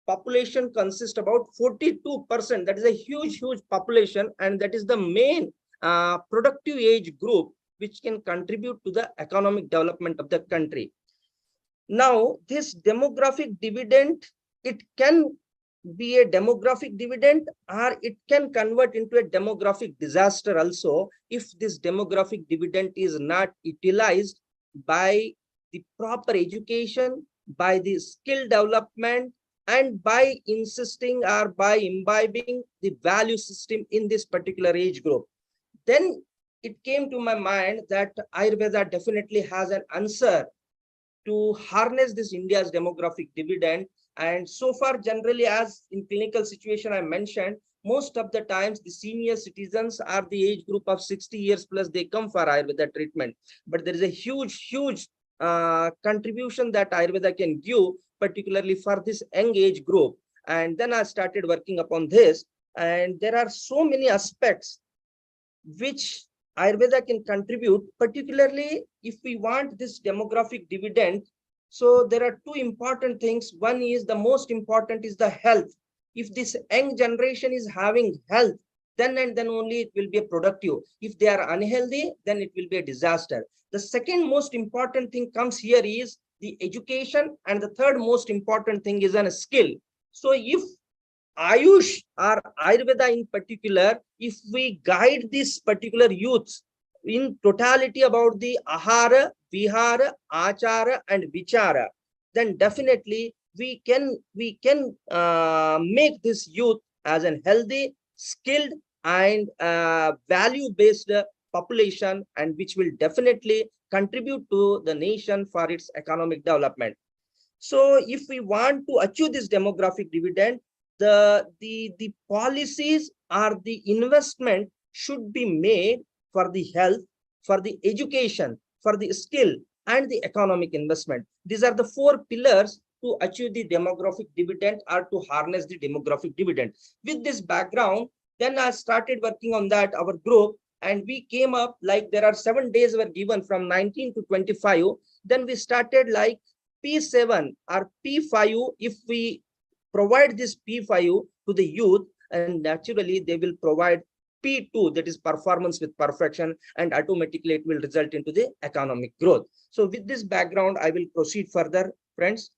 population consists about 42%. That is a huge population, and that is the main productive age group which can contribute to the economic development of the country. Now, this demographic dividend, it can be a demographic dividend, or it can convert into a demographic disaster also if this demographic dividend is not utilized by the proper education, by the skill development, and by insisting or by imbibing the value system in this particular age group. Then it came to my mind that Ayurveda definitely has an answer to harness this India's demographic dividend. And so far, generally, as in clinical situation I mentioned, most of the times the senior citizens are the age group of 60 years plus, they come for Ayurveda treatment. But there is a huge contribution that Ayurveda can give, particularly for this young age group. And then I started working upon this, and there are so many aspects which Ayurveda can contribute, particularly if we want this demographic dividend. So there are two important things. One is, the most important is the health. If this young generation is having health, then and then only it will be a productive. If they are unhealthy, then it will be a disaster. The second most important thing comes here is the education, and the third most important thing is a skill. So if Ayush or Ayurveda in particular, if we guide this particular youth in totality about the ahara, vihara, achara, and vichara, then definitely we can make this youth as a healthy, skilled, and value-based population, and which will definitely contribute to the nation for its economic development. So if we want to achieve this demographic dividend, the policies or the investment should be made for the health, for the education, for the skill, and the economic investment. These are the four pillars to achieve the demographic dividend, or to harness the demographic dividend. With this background, then I started working on that, our group, and we came up like there are 7 days were given from 19 to 25. Then we started like P7 or P5. If we provide this P5 to the youth, and naturally they will provide P2, that is performance with perfection, and automatically it will result into the economic growth. So with this background, I will proceed further, friends.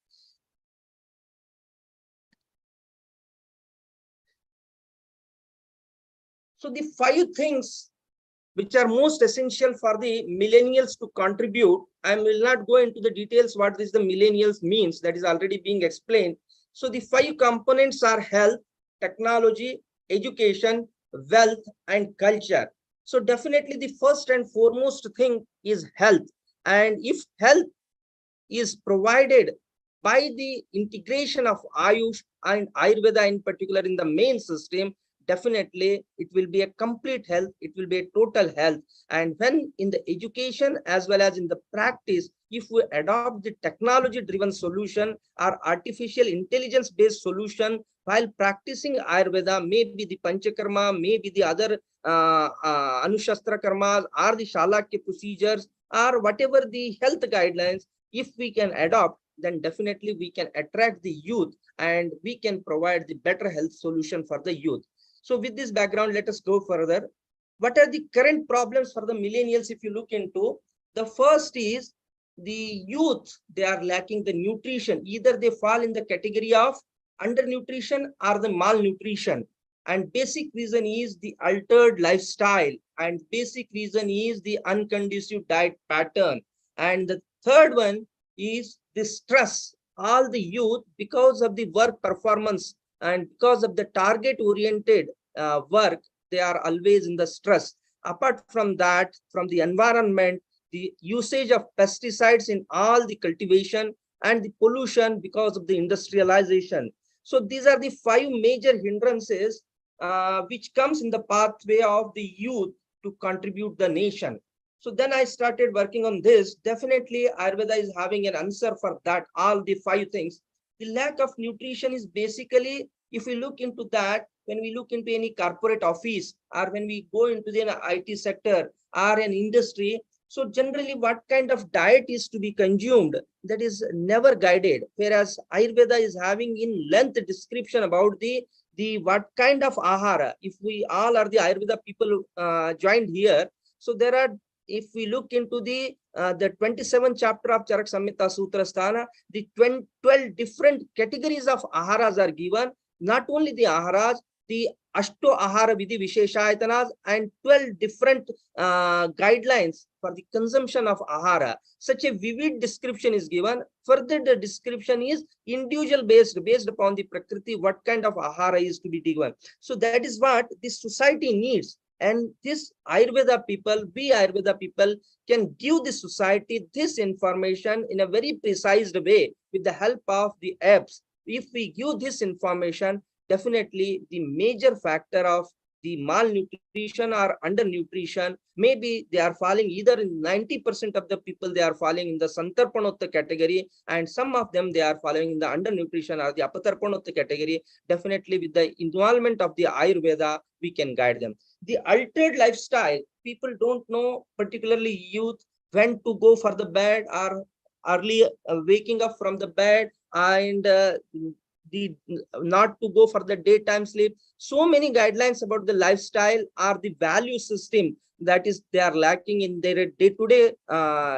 So the 5 things which are most essential for the millennials to contribute, I will not go into the details what this the millennials means, that is already being explained. So the 5 components are health, technology, education, wealth, and culture. So definitely the first and foremost thing is health. And if health is provided by the integration of Ayush and Ayurveda in particular in the main system, definitely it will be a complete health, it will be a total health. And when in the education as well as in the practice, if we adopt the technology driven solution or artificial intelligence based solution while practicing Ayurveda, maybe the Panchakarma, maybe the other Anushastra karmas or the Shalakya procedures or whatever the health guidelines, if we can adopt, then definitely we can attract the youth and we can provide the better health solution for the youth. So with this background, let us go further. What are the current problems for the millennials if you look into? The first is the youth, they are lacking the nutrition. Either they fall in the category of undernutrition or the malnutrition. And basic reason is the altered lifestyle. And basic reason is the unconducive diet pattern. And the third one is the stress. All the youth, because of the work performance and because of the target oriented work, they are always in the stress. Apart from that, from the environment, the usage of pesticides in all the cultivation and the pollution because of the industrialization. So these are the 5 major hindrances which comes in the pathway of the youth to contribute the nation. So then I started working on this. Definitely Ayurveda is having an answer for that, all the 5 things. The lack of nutrition is basically, if we look into that, when we look into any corporate office or when we go into the IT sector or an industry, So generally, what kind of diet is to be consumed, that is never guided. Whereas Ayurveda is having in length description about the what kind of ahara. If we all are the Ayurveda people joined here, so there are, if we look into the 27th chapter of Charak Samhita Sutra Sthana, the 12 different categories of aharas are given. Not only the aharas, the Ashto Ahara Vidhi Visheshayatanas and 12 different guidelines for the consumption of ahara. Such a vivid description is given. Further, the description is individual based upon the prakriti, what kind of ahara is to be given. So that is what this society needs. And this Ayurveda people, we Ayurveda people can give the society this information in a very precise way with the help of the apps. If we give this information, definitely the major factor of the malnutrition or undernutrition, maybe they are falling either in 90% of the people, they are falling in the Santarpanotta category, and some of them they are falling in the undernutrition or the Apatarpanotta category. Definitely with the involvement of the Ayurveda, we can guide them. The altered lifestyle, people don't know, particularly youth, when to go for the bed or early waking up from the bed, and the not to go for the daytime sleep. So many guidelines about the lifestyle or the value system that is they are lacking in their day-to-day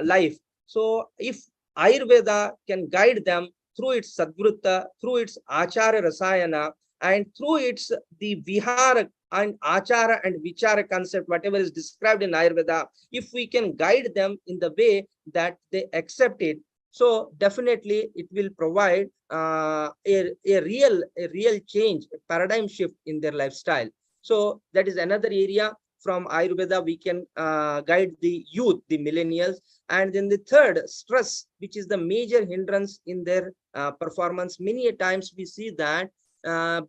life. So if Ayurveda can guide them through its Sadvrutta, through its Achara Rasayana, and through its the Vihara and Achara and Vichara concept, whatever is described in Ayurveda, if we can guide them in the way that they accept it, so definitely it will provide a real change, a paradigm shift in their lifestyle. So that is another area from Ayurveda we can guide the youth, the millennials. And then the third, stress, which is the major hindrance in their performance. Many a times we see that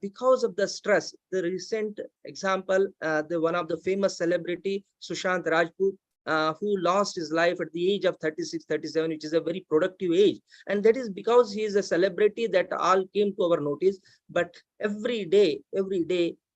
because of the stress. The recent example, the one of the famous celebrity, Sushant Rajput, who lost his life at the age of 36, 37, which is a very productive age. And that is because he is a celebrity that all came to our notice. But every day,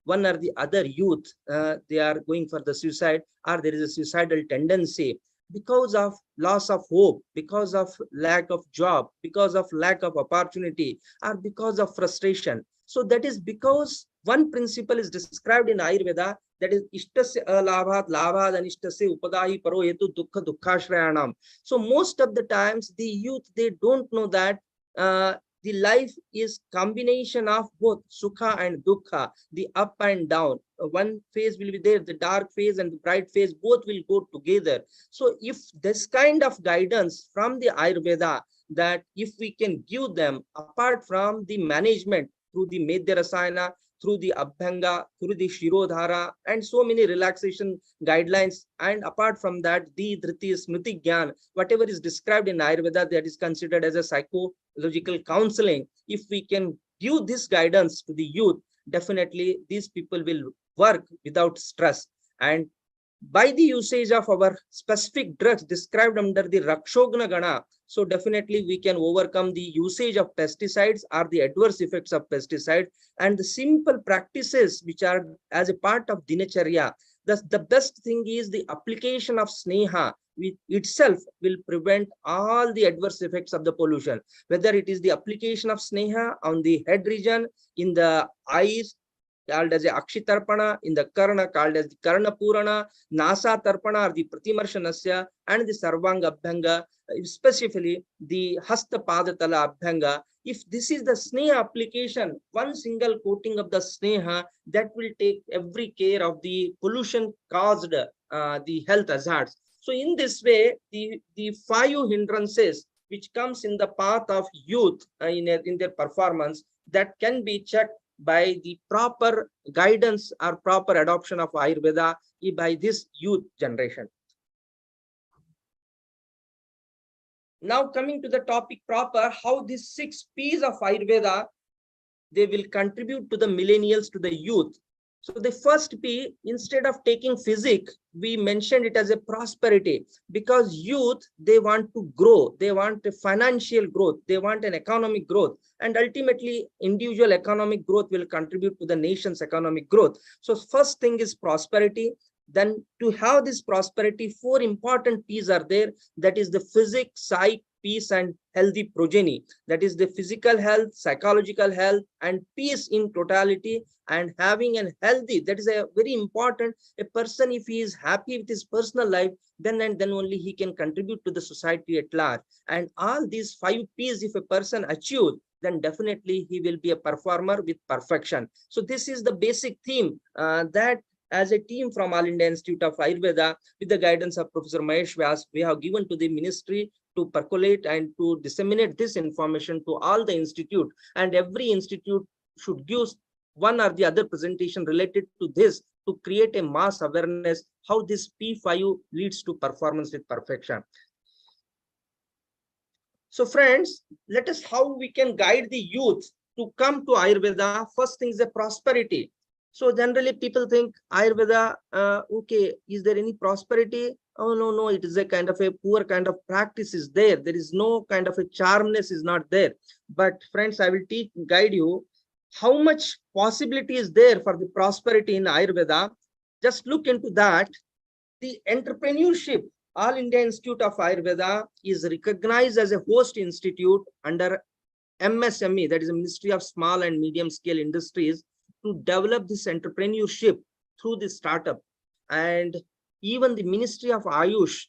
one or the other youth, they are going for the suicide, or there is a suicidal tendency because of loss of hope, because of lack of job, because of lack of opportunity, or because of frustration. So that is because one principle is described in Ayurveda, that is ishtasya alabhat labhat anishtasya upadahi paro hetu dukkha dukkashrayanam. So most of the times the youth, they don't know that the life is combination of both sukha and dukkha, the up and down. One phase will be there, the dark phase and the bright phase, both will go together. So if this kind of guidance from the Ayurveda, that if we can give them, apart from the management through the Medya Rasayana, through the Abhyanga, through the Shirodhara, and so many relaxation guidelines. And apart from that, the Dhriti Smriti Gyan, whatever is described in Ayurveda, that is considered as a psychological counseling. If we can give this guidance to the youth, definitely these people will work without stress. And by the usage of our specific drugs described under the Rakshogna Gana, so definitely we can overcome the usage of pesticides or the adverse effects of pesticides, and the simple practices which are as a part of Dinacharya. The best thing is the application of Sneha, which itself will prevent all the adverse effects of the pollution. Whether it is the application of Sneha on the head region, in the eyes, called as a Akshitarpana, in the Karna, called as the Karna Purana, Nasa Tarpana or the Pratimarshanasya, and the Sarvanga Abhyanga, especially the Hasta Padatala Abhyanga. If this is the Sneha application, one single coating of the Sneha, that will take every care of the pollution caused the health hazards. So in this way, the 5 hindrances which comes in the path of youth in their performance, that can be checked by the proper guidance or proper adoption of Ayurveda by this youth generation. Now coming to the topic proper, how these 6 P's of Ayurveda, they will contribute to the millennials, to the youth. So the first P, instead of taking physique, we mentioned it as a prosperity, because youth, they want to grow, they want a financial growth, they want an economic growth, and ultimately individual economic growth will contribute to the nation's economic growth. So first thing is prosperity. Then to have this prosperity, 4 important P's are there. That is the physics, psych, peace, and healthy progeny. That is the physical health, psychological health, and peace in totality. And having a healthy, that is a very important. A person, if he is happy with his personal life, then and then only he can contribute to the society at large. And all these 5 P's, if a person achieves, then definitely he will be a performer with perfection. So this is the basic theme that as a team from All India Institute of Ayurveda, with the guidance of Professor Mahesh Vyas, we have given to the ministry to percolate and to disseminate this information to all the institute, and every institute should give one or the other presentation related to this, to create a mass awareness how this P5 leads to performance with perfection. So friends, let us how we can guide the youth to come to Ayurveda. First thing is the prosperity. So generally people think Ayurveda, okay, is there any prosperity? Oh, no, it is a kind of a poor kind of practice is there. There is no kind of a charmness is not there. But friends, I will guide you how much possibility is there for the prosperity in Ayurveda. Just look into that. The entrepreneurship, All India Institute of Ayurveda is recognized as a host institute under MSME, that is the Ministry of Small and Medium Scale Industries, to develop this entrepreneurship through this startup. And even the Ministry of Ayush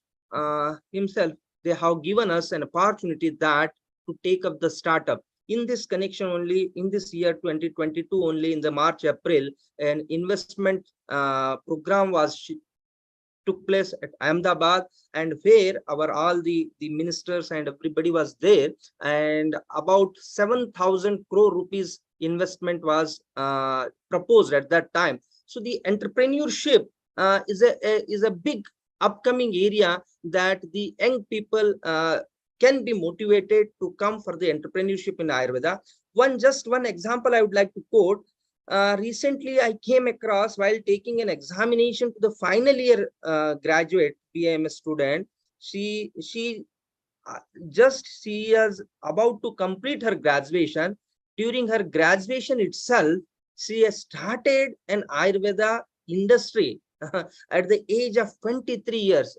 himself, they have given us an opportunity that to take up the startup. In this connection only, in this year 2022 only, in the March, April, an investment program took place at Ahmedabad, and where our all the ministers and everybody was there, and about 7,000 crore rupees investment was proposed at that time. So the entrepreneurship is a big upcoming area that the young people can be motivated to come for the entrepreneurship in Ayurveda. Just one example I would like to quote. Recently, I came across while taking an examination to the final year graduate BAMS student. She is about to complete her graduation. During her graduation itself, she has started an Ayurveda industry at the age of 23 years.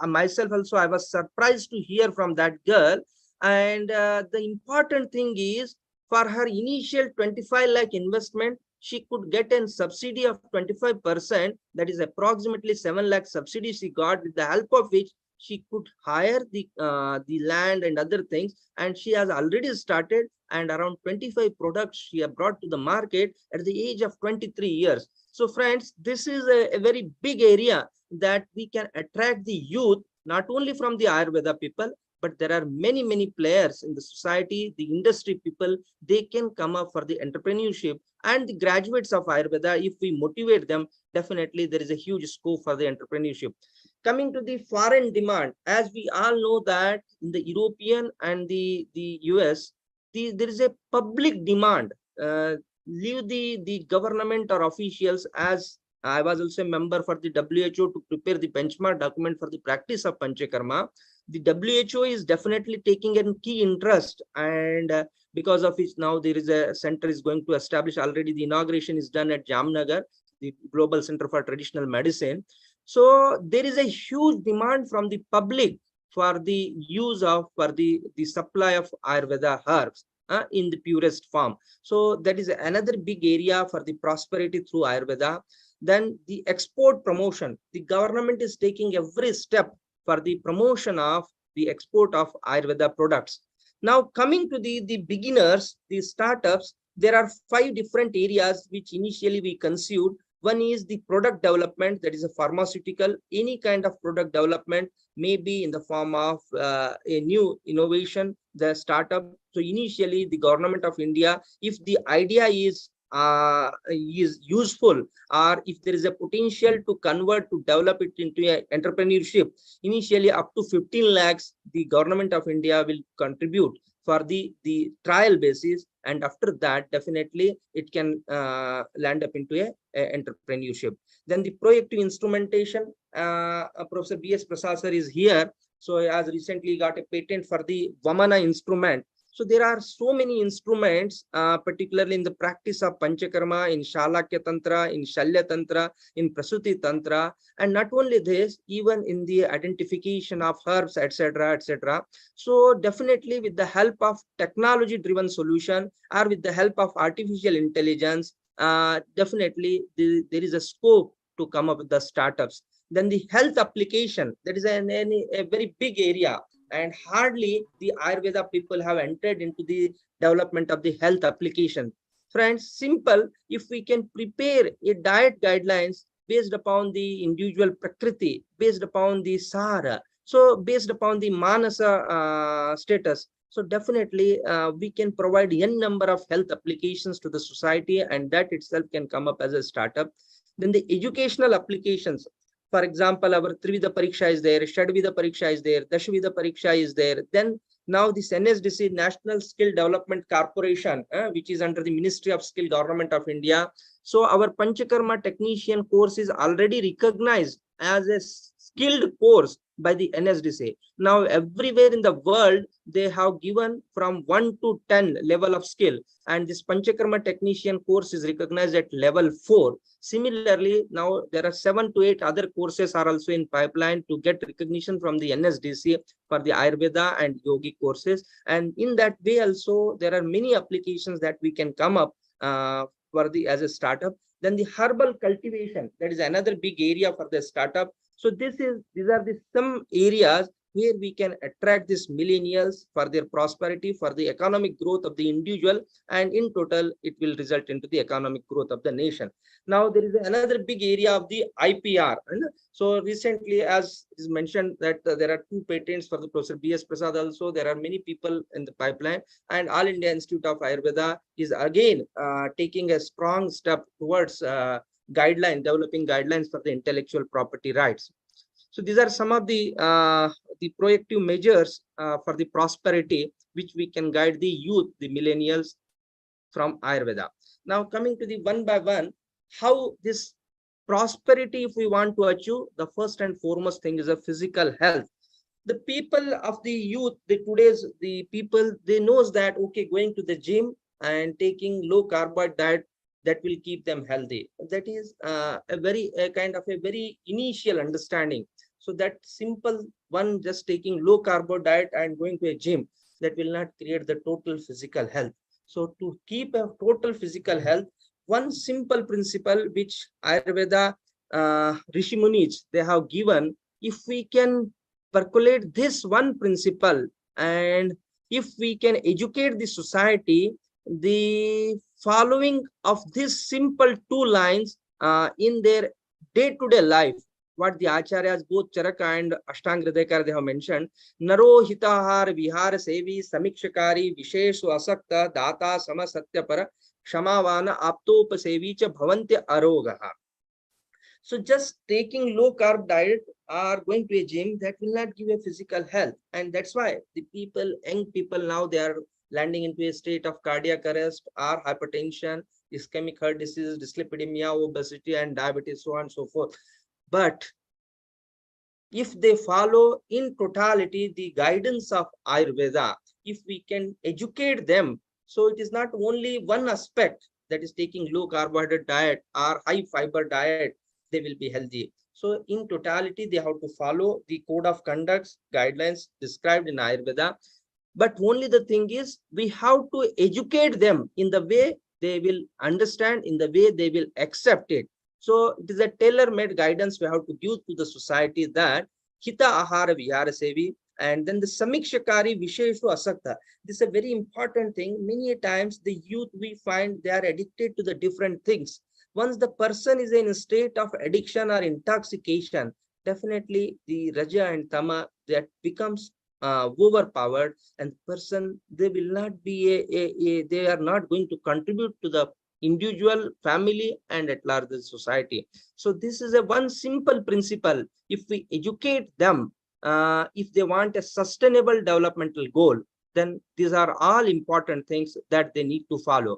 Myself also, I was surprised to hear from that girl. And the important thing is, for her initial 25 lakh investment, she could get a subsidy of 25%. That is approximately 7 lakh subsidy she got, with the help of which she could hire the land and other things. And she has already started, and around 25 products she has brought to the market at the age of 23 years. So friends, this is a very big area that we can attract the youth, not only from the Ayurveda people, but there are many players in the society, the industry people, they can come up for the entrepreneurship. And the graduates of Ayurveda, if we motivate them, definitely there is a huge scope for the entrepreneurship. Coming to the foreign demand, as we all know that in the European and the US, there is a public demand. Leave the government or officials, as I was also a member for the WHO to prepare the benchmark document for the practice of Panchakarma. The WHO is definitely taking a key interest, and because of which now there is a center is going to establish. Already the inauguration is done at Jamnagar, the Global Center for Traditional Medicine. So there is a huge demand from the public for the use of, for the supply of Ayurveda herbs in the purest form. So that is another big area for the prosperity through Ayurveda. Then the export promotion. The government is taking every step for the promotion of the export of Ayurveda products. Now coming to the beginners, the startups, there are 5 different areas which initially we conceived. One is the product development, that is a pharmaceutical, any kind of product development, maybe in the form of a new innovation, the startup. So initially the government of India, if the idea is useful, or if there is a potential to convert, to develop it into an entrepreneurship, initially up to 15 lakhs, the government of India will contribute for the trial basis, and after that definitely it can land up into a entrepreneurship. Then the proactive instrumentation, Professor B.S. Prasad sir is here. So he has recently got a patent for the Vamana instrument. So there are so many instruments, particularly in the practice of Panchakarma, in Shalakya Tantra, in Shalya Tantra, in Prasuti Tantra, and not only this, even in the identification of herbs, etc., etc. So definitely with the help of technology-driven solution or with the help of artificial intelligence, definitely there is a scope to come up with the startups. Then the health application, that is a very big area, and hardly the Ayurveda people have entered into the development of the health application. Friends, simple, if we can prepare a diet guidelines based upon the individual prakriti, based upon the sara, so based upon the manasa status, so definitely we can provide n number of health applications to the society, and that itself can come up as a startup. Then the educational applications, for example, our Trivida Pariksha is there, Shadvida Pariksha is there, Dashvida Pariksha is there. Then now this NSDC, National Skill Development Corporation, which is under the Ministry of Skill, Government of India. So our Panchakarma technician course is already recognized as a skilled course by the NSDC. Now everywhere in the world, they have given from 1 to 10 level of skill, and this Panchakarma technician course is recognized at level 4. Similarly, now there are 7 to 8 other courses are also in pipeline to get recognition from the NSDC for the Ayurveda and Yogi courses. And in that way also, there are many applications that we can come up for the as a startup. Then the herbal cultivation, that is another big area for the startup. So these are the some areas where we can attract these millennials for their prosperity, for the economic growth of the individual, and in total, it will result into the economic growth of the nation. Now, there is another big area of the IPR. So recently, as is mentioned, that there are 2 patents for the Professor B.S. Prasad also. There are many people in the pipeline, and All India Institute of Ayurveda is again taking a strong step towards developing guidelines for the intellectual property rights. So these are some of the proactive measures for the prosperity, which we can guide the youth, the millennials from Ayurveda. Now coming to the one by one, how this prosperity, if we want to achieve, the first and foremost thing is a physical health. The people of the youth, the people, they knows that, okay, going to the gym and taking low carbohydrate diet, that will keep them healthy. That is a kind of a very initial understanding. So that simple one, just taking low carbo diet and going to a gym, that will not create the total physical health. So to keep a total physical health, one simple principle which Ayurveda Rishi Munis, they have given, if we can percolate this one principle, and if we can educate the society, the following of this simple 2 lines in their day-to-day life, what the acharyas, both Charaka and Ashtanga Hridayakara, they have mentioned, Naro hitahar vihar sevi samikshakari visheshu asakta data samasatya para shamavana aptopasevi cha bhavantya arogaha. So just taking low carb diet or going to a gym, that will not give a physical health. And that's why the people, young people now, they are landing into a state of cardiac arrest or hypertension, ischemic heart disease, dyslipidemia, obesity, and diabetes, so on and so forth. But if they follow in totality the guidance of Ayurveda, if we can educate them, so it is not only one aspect, that is taking low carbohydrate diet or high fiber diet, they will be healthy. So in totality, they have to follow the code of conduct guidelines described in Ayurveda. But only the thing is, we have to educate them in the way they will understand, in the way they will accept it. So it is a tailor-made guidance we have to give to the society, that Hita Ahara Vihara Sevi, and then the Samikshakari Visheshu Asakta. This is a very important thing. Many times the youth, we find they are addicted to the different things. Once the person is in a state of addiction or intoxication, definitely the Raja and Tama, that becomes overpowered, and person, they will not be they are not going to contribute to the individual, family, and at large the society. So this is a one simple principle. If we educate them, if they want a sustainable developmental goal, then these are all important things that they need to follow.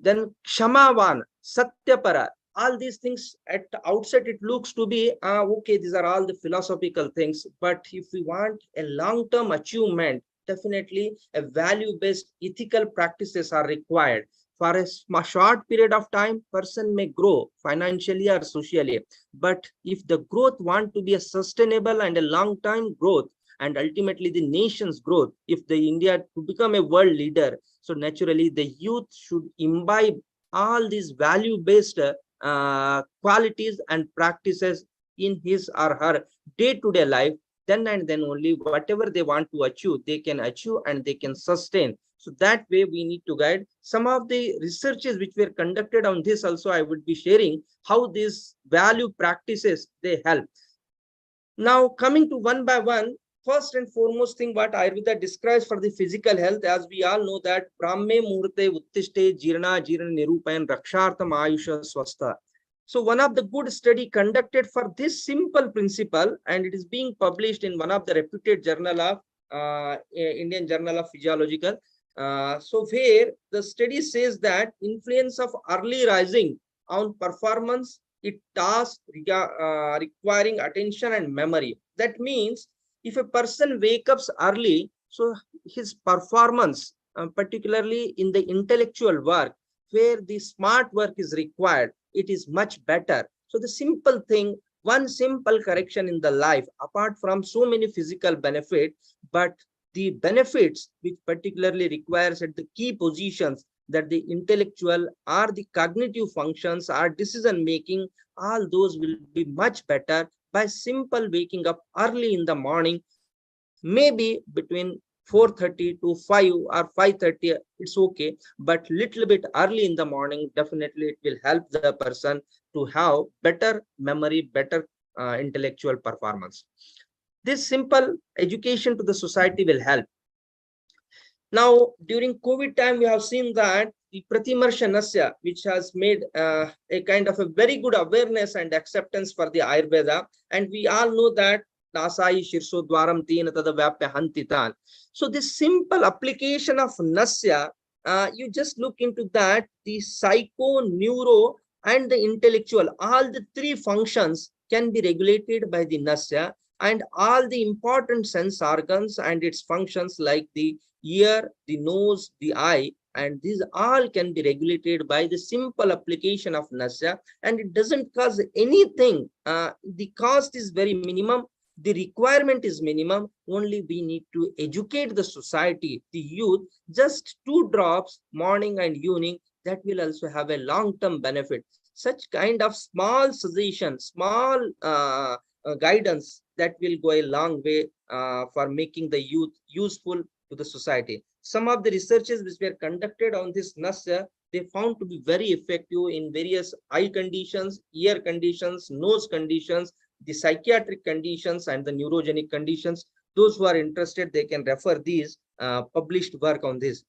Then Shamavan, Satyapara, all these things at the outset, it looks to be, okay, these are all the philosophical things. But if we want a long-term achievement, definitely a value-based ethical practices are required. For a short period of time, person may grow financially or socially, but if the growth want to be a sustainable and a long-term growth, and ultimately the nation's growth, if the India to become a world leader, so naturally the youth should imbibe all these value-based qualities and practices in his or her day-to-day life. Then and then only whatever they want to achieve, they can achieve and they can sustain. So that way we need to guide. Some of the researches which were conducted on this also I would be sharing how these value practices they help. Now coming to one by one, first and foremost thing what Ayurveda describes for the physical health, as we all know that Brahme Muhurte Uttishte Jirna Jirna Nirupayan Rakshartam Ayusha Swastha. So one of the good study conducted for this simple principle, and it is being published in one of the reputed journal of Indian Journal of Physiological. So where the study says that influence of early rising on performance, it tasks requiring attention and memory. That means if a person wakes up early, so his performance, particularly in the intellectual work, where the smart work is required, it is much better. So the simple thing, one simple correction in the life, apart from so many physical benefits, but the benefits which particularly requires at the key positions, that the intellectual or the cognitive functions or decision making, all those will be much better by simple waking up early in the morning, maybe between 4:30 to 5 or 5:30, it's okay, but little bit early in the morning, definitely it will help the person to have better memory, better intellectual performance. This simple education to the society will help. Now, during COVID time, we have seen that the Pratimarsha Nasya, which has made a kind of a very good awareness and acceptance for the Ayurveda. And we all know that Nasai Shirso Dwaram Teen Tadavapya Hantitan. So this simple application of Nasya, you just look into that, the psycho, neuro, and the intellectual, all the three functions can be regulated by the Nasya, and all the important sense organs and its functions like the ear, the nose, the eye, and these all can be regulated by the simple application of Nasya, and it doesn't cause anything. The cost is very minimum, the requirement is minimum, only we need to educate the society, the youth, just 2 drops morning and evening, that will also have a long-term benefit. Such kind of small suggestion, small guidance, that will go a long way for making the youth useful to the society. Some of the researches which were conducted on this Nasya, they found to be very effective in various eye conditions, ear conditions, nose conditions, the psychiatric conditions, and the neurogenic conditions. Those who are interested, they can refer these published work on this.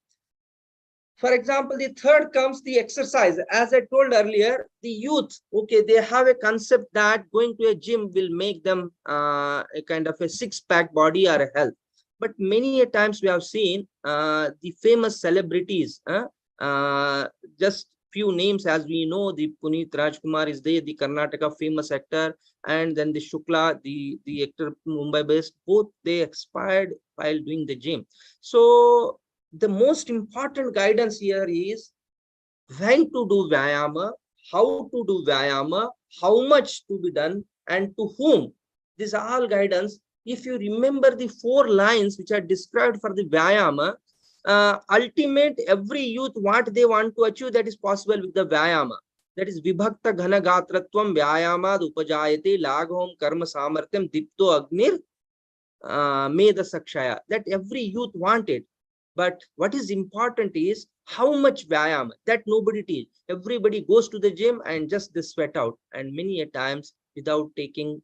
For example, the third comes the exercise. As I told earlier, the youth, okay, they have a concept that going to a gym will make them a kind of a six-pack body or a health. But many a times we have seen the famous celebrities, just few names as we know, the Puneet Rajkumar is there, the Karnataka famous actor, and then the Shukla, the actor Mumbai based, both they expired while doing the gym. So the most important guidance here is when to do Vyayama, how to do Vyayama, how much to be done, and to whom. These are all guidance. If you remember the 4 lines which are described for the Vyayama, ultimate every youth what they want to achieve, that is possible with the Vyayama. That is Vibhakta Ghana Gatratvam Vyayama Upajayate Laghom Karma Samartyam Dipto Agnir Meda Sakshaya. That every youth wanted. But what is important is how much Vyayama, that nobody teach. Everybody goes to the gym and just they sweat out, and many a times without taking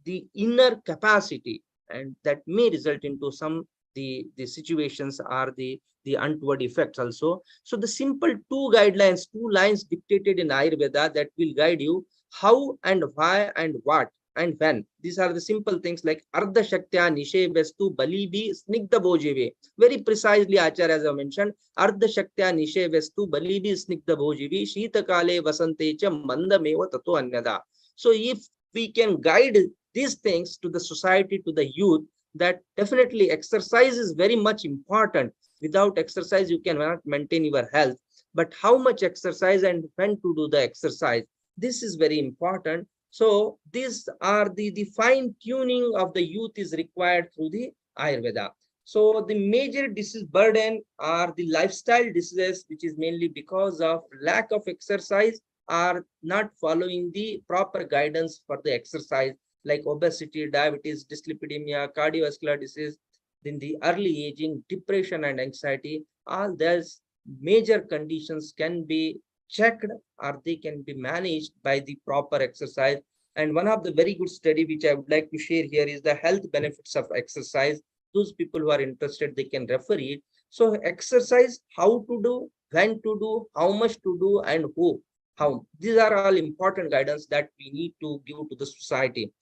the inner capacity, and that may result into some the situations or the untoward effects also. So the simple 2 guidelines, 2 lines dictated in Ayurveda, that will guide you how and why and what and when. These are the simple things like Ardha Shaktya Nishe Vestu Balibi Snigdha Bhojive. Very precisely, Acharya as I mentioned, Ardha Shaktya Nishe Vestu Balibi Snigdha Bhojivi Shita Kale Vasantecha Mandameva Tato Anyada. So if we can guide these things to the society, to the youth, that definitely exercise is very much important. Without exercise, you cannot maintain your health. But how much exercise and when to do the exercise, this is very important. So these are the fine tuning of the youth is required through the Ayurveda. So the major disease burden are the lifestyle diseases, which is mainly because of lack of exercise, are not following the proper guidance for the exercise, like obesity, diabetes, dyslipidemia, cardiovascular disease, then the early aging, depression and anxiety. All these major conditions can be checked or they can be managed by the proper exercise. And one of the very good study which I would like to share here is the health benefits of exercise. Those people who are interested, they can refer it. So exercise, how to do, when to do, how much to do, and who, how. These are all important guidance that we need to give to the society.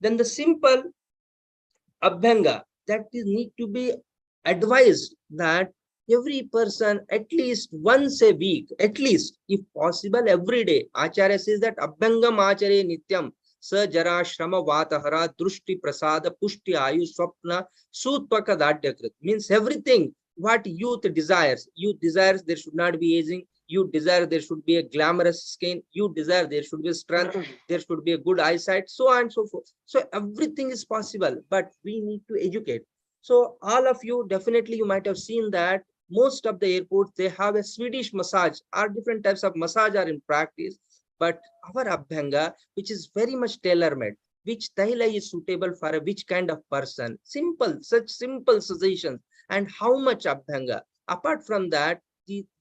Then the simple Abhyanga that is need to be advised that every person at least once a week, at least if possible every day. Acharya says that Abhyangam Achare Nityam Sajara Shrama Vatahara Drushti Prasada Pushti Ayu Swapna Sutpaka Dadyakrit. Means everything what youth desires. Youth desires there should not be aging. You desire there should be a glamorous skin. You desire there should be strength. There should be a good eyesight, so on and so forth. So everything is possible, but we need to educate. So all of you, definitely you might have seen that most of the airports, they have a Swedish massage or different types of massage are in practice. But our Abhyanga, which is very much tailor-made, which Taila is suitable for which kind of person, simple, such simple suggestions, and how much Abhyanga. Apart from that,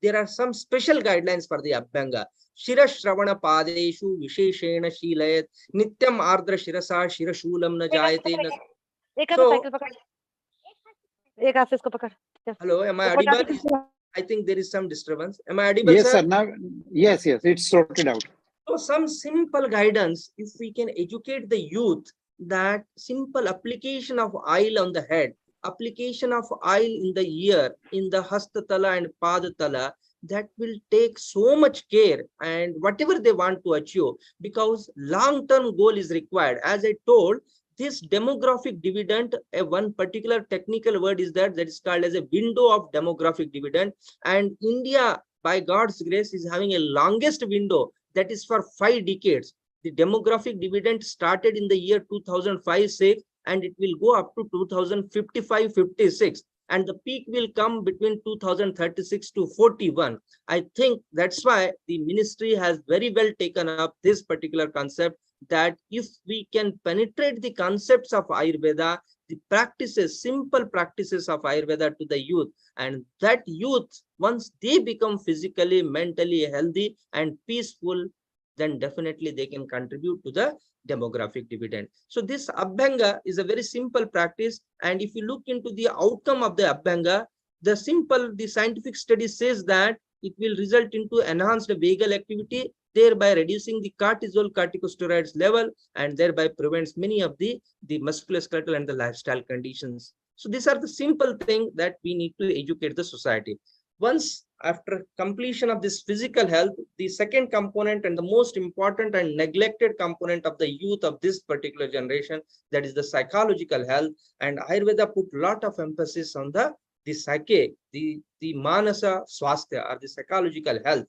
there are some special guidelines for the Abhyanga. Shira Shravana Padeshu Visheshena Shilayat Nityam Ardra Shirasa Shirashulam na Jayate. So, hello, am I audible? I think there is some disturbance. Am I audible, Yes, sir? sir. Now, yes, it's sorted out. So some simple guidance, if we can educate the youth that simple application of oil on the head, application of oil in the ear, in the hastatala and padatala, that will take so much care and whatever they want to achieve, because long-term goal is required. As I told, this demographic dividend, one particular technical word is that is called as a window of demographic dividend. And India, by God's grace, is having a longest window, that is for 5 decades. The demographic dividend started in the year 2005-6 and it will go up to 2055-56. And the peak will come between 2036 to 41. I think that's why the ministry has very well taken up this particular concept, that if we can penetrate the concepts of Ayurveda, the practices, simple practices of Ayurveda to the youth, and that youth, once they become physically, mentally healthy and peaceful, then definitely they can contribute to the demographic dividend. So this Abhyanga is a very simple practice. And if you look into the outcome of the Abhyanga, the scientific study says that it will result into enhanced vagal activity, thereby reducing the corticosteroids level, and thereby prevents many of the musculoskeletal and the lifestyle conditions. So these are the simple things that we need to educate the society. Once after completion of this physical health, the second component and the most important and neglected component of the youth of this particular generation, that is the psychological health. And Ayurveda put a lot of emphasis on the psyche, the manasa swasthya, or the psychological health.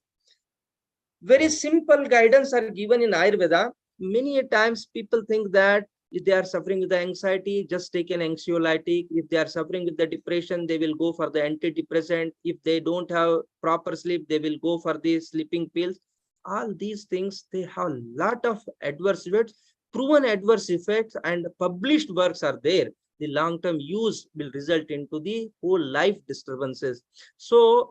Very simple guidance are given in Ayurveda. Many times people think that if they are suffering with the anxiety, just take an anxiolytic. If they are suffering with the depression, they will go for the antidepressant. If they don't have proper sleep, they will go for the sleeping pills. All these things, they have a lot of adverse effects, proven adverse effects, and published works are there. The long-term use will result into the whole life disturbances. So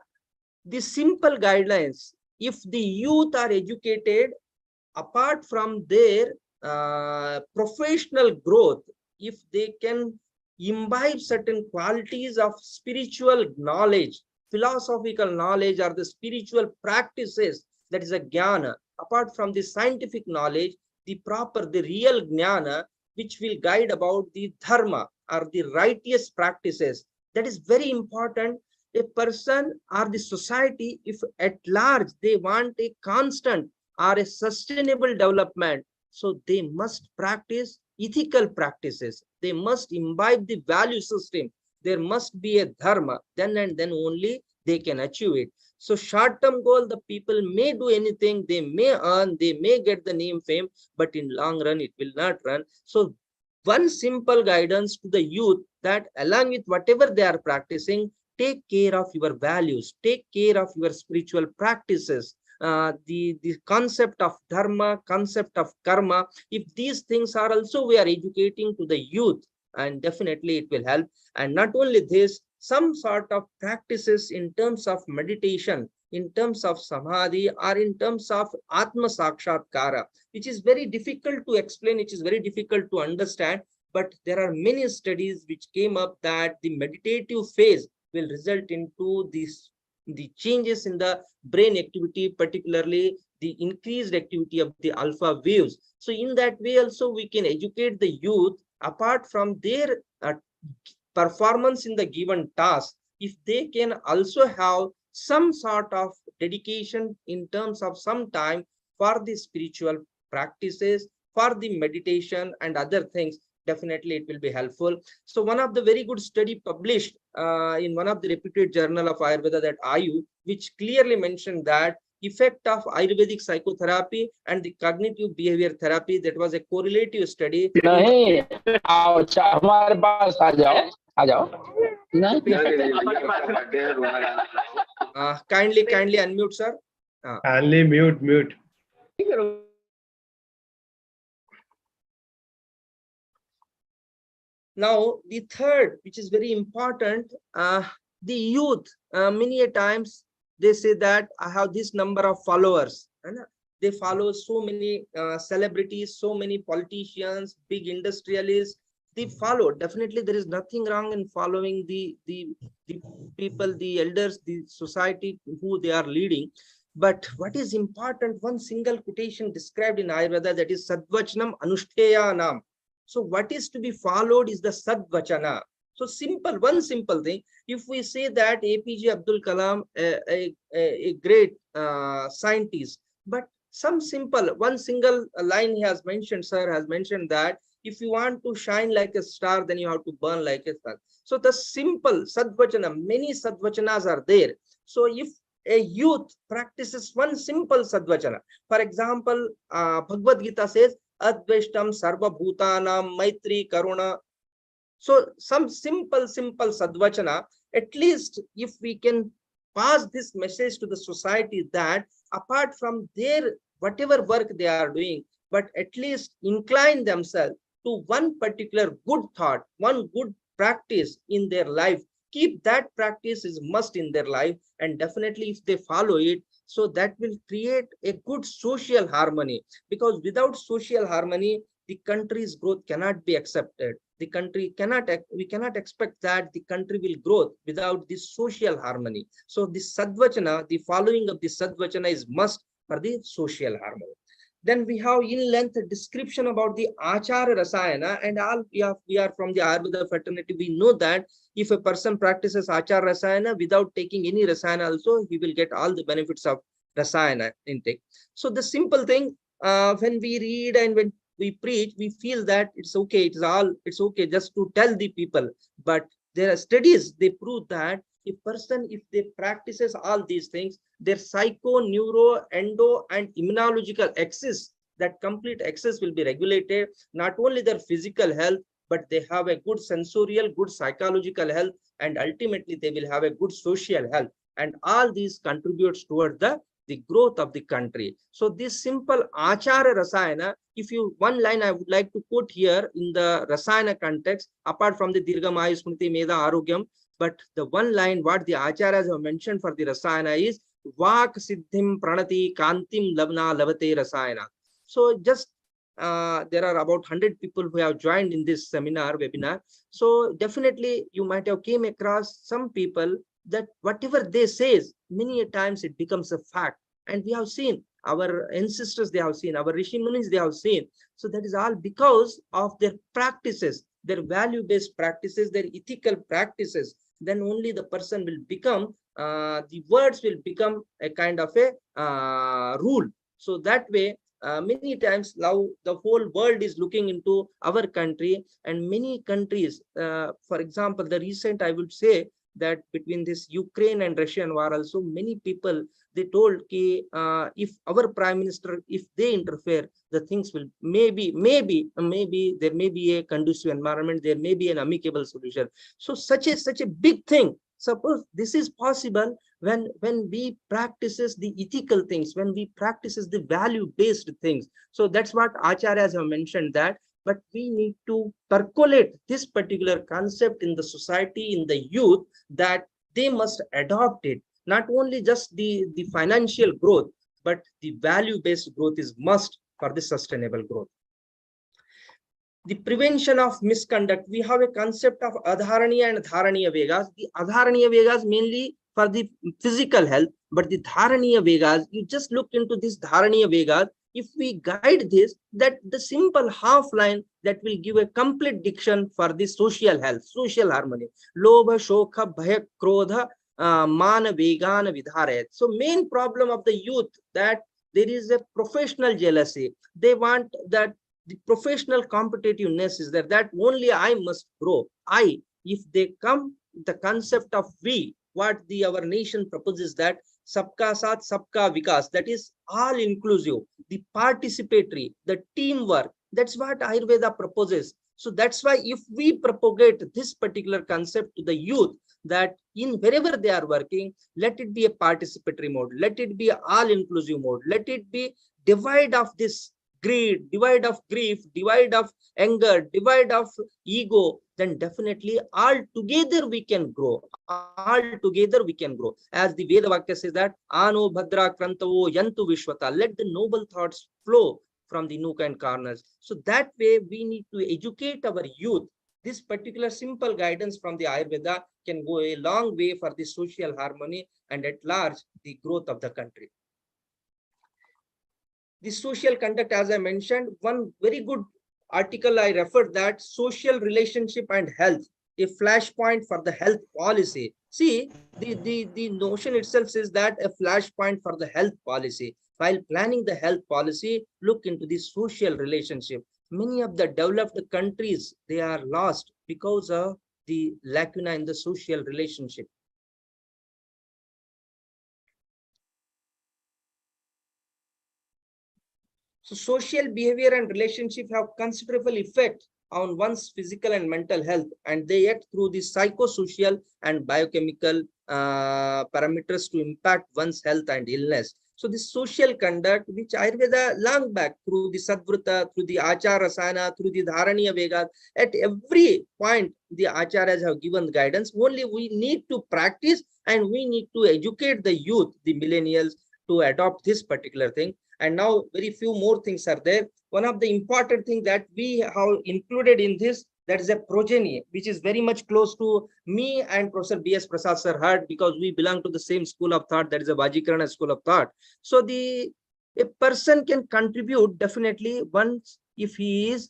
the simple guidelines, if the youth are educated, apart from their professional growth, if they can imbibe certain qualities of spiritual knowledge, philosophical knowledge, or the spiritual practices, that is a jnana, apart from the scientific knowledge, the real jnana, which will guide about the dharma or the righteous practices, that is very important. A person or the society, if at large they want a constant or a sustainable development, so they must practice ethical practices. they must imbibe the value system. There must be a dharma, then and then only they can achieve it. So short-term goal, the people may do anything, they may earn, they may get the name, fame, but in long run, it will not run. So one simple guidance to the youth, that along with whatever they are practicing, take care of your values, take care of your spiritual practices. The concept of dharma, concept of karma, if these things are also we are educating to the youth, and definitely it will help. And not only this, some sort of practices in terms of meditation, in terms of samadhi, or in terms of atma sakshatkara, which is very difficult to explain, which is very difficult to understand, but there are many studies which came up that the meditative phase will result into the changes in the brain activity, particularly the increased activity of the alpha waves. So in that way also we can educate the youth, apart from their performance in the given task, if they can also have some sort of dedication in terms of some time for the spiritual practices, for the meditation and other things, definitely it will be helpful. So one of the very good study published in one of the reputed journal of Ayurveda, that Ayu, which clearly mentioned that effect of Ayurvedic psychotherapy and the cognitive behavior therapy, that was a correlative study. नहीं आओ हमारे पास आ जाओ Kindly unmute, sir. Kindly mute. Now, the third, which is very important, the youth, many a times they say that I have this number of followers. And they follow so many celebrities, so many politicians, big industrialists. They follow. Definitely, there is nothing wrong in following the people, the elders, the society who they are leading. But what is important, one single quotation described in Ayurveda, that is Sadvachanam Anushtheyanam. So what is to be followed is the Sadvachana. So simple, one simple thing. If we say that APJ Abdul Kalam, a great scientist, but some simple, one single line he has mentioned, sir has mentioned that if you want to shine like a star, then you have to burn like a sun. So the simple Sadvachana, many Sadvachanas are there. So if a youth practices one simple Sadvachana, for example, Bhagavad Gita says, Adveshtam Sarva Bhutanam Maitri Karuna. So some simple Sadvachana, at least if we can pass this message to the society, that apart from their whatever work they are doing, but at least incline themselves to one particular good thought, one good practice in their life. Keep that practice is must in their life, and definitely if they follow it, so that will create a good social harmony, because without social harmony, the country's growth cannot be accepted. The country cannot, we cannot expect that the country will grow without this social harmony. So this Sadvachana, the following of the Sadvachana is must for the social harmony. Then we have in length a description about the Achara Rasayana, and all we are from the Ayurveda fraternity. We know that if a person practices Achara Rasayana without taking any Rasayana also, he will get all the benefits of Rasayana intake. So the simple thing, when we read and when we preach, we feel that it's okay, it's okay just to tell the people. But there are studies, they prove that a person, if they practices all these things, their psycho, neuro, endo, and immunological axis, that complete axis will be regulated. Not only their physical health, but they have a good sensorial, good psychological health, and ultimately they will have a good social health. And all these contributes toward the growth of the country. So this simple Achara Rasayana, if you, one line I would like to quote here in the Rasayana context, apart from the Dirghamayu Smriti Meda Arogyam, but the one line what the Acharyas have mentioned for the Rasayana is Vak Siddhim Pranati Kantim Labna Lavate Rasayana. So just there are about 100 people who have joined in this webinar. So definitely you might have came across some people that whatever they says, many a times it becomes a fact. And we have seen our ancestors, they have seen, our Rishi Munis, they have seen. So that is all because of their practices, their value-based practices, their ethical practices. Then only the person will become, the words will become a kind of a rule. So that way, many times now the whole world is looking into our country, and many countries, for example, the recent, I would say that between this Ukraine and Russian war also, many people, they told ki, if our prime minister, if they interfere, the things will maybe there may be a conducive environment, there may be an amicable solution. So such a big thing, suppose this is possible when we practices the ethical things, when we practices the value based things. So that's what acharyas have mentioned, that but we need to percolate this particular concept in the society, in the youth, that they must adopt it. Not only just the financial growth, but the value-based growth is must for the sustainable growth. The prevention of misconduct, we have a concept of adharaniya and dharaniya vegas. The adharaniya vegas mainly for the physical health, but the dharaniya vegas, you just look into this dharaniya vegas. If we guide this, that the simple half line that will give a complete diction for the social health, social harmony. Lobha, shokha, bhaya, krodha, mana, vegan, vidharayat. So main problem of the youth, that there is a professional jealousy. They want that the professional competitiveness is there, that only I must grow. If they come, the concept of we, what our nation proposes, that sabka saath sabka vikas, that is all inclusive, the participatory, the teamwork, that's what Ayurveda proposes. So that's why if we propagate this particular concept to the youth, that in wherever they are working, let it be a participatory mode, let it be all inclusive mode, let it be divide of this greed, divide of grief, divide of anger, divide of ego, then definitely all together we can grow. All together we can grow. As the Veda Vakya says that, Ano Bhadra Krantavo Yantu Vishwata, let the noble thoughts flow from the nook and corners. So that way we need to educate our youth. This particular simple guidance from the Ayurveda can go a long way for the social harmony and at large the growth of the country. The social conduct, as I mentioned, one very good article I referred, that social relationship and health, a flashpoint for the health policy. See, the notion itself says that a flashpoint for the health policy. While planning the health policy, look into the social relationship. Many of the developed countries, they are lost because of the lacuna in the social relationship. So social behavior and relationship have considerable effect on one's physical and mental health, and they act through the psychosocial and biochemical parameters to impact one's health and illness. So the social conduct, which Ayurveda long back through the Sadvrita, through the Achar Rasana, through the Dharaniya Vegas, at every point the Acharyas have given guidance. Only we need to practice and we need to educate the youth, the millennials, to adopt this particular thing. And now very few more things are there. One of the important things that we have included in this, that is a progeny, which is very much close to me and Professor B.S. Prasad sir heard, because we belong to the same school of thought, that is a Vajikarana school of thought. So a person can contribute definitely once if he is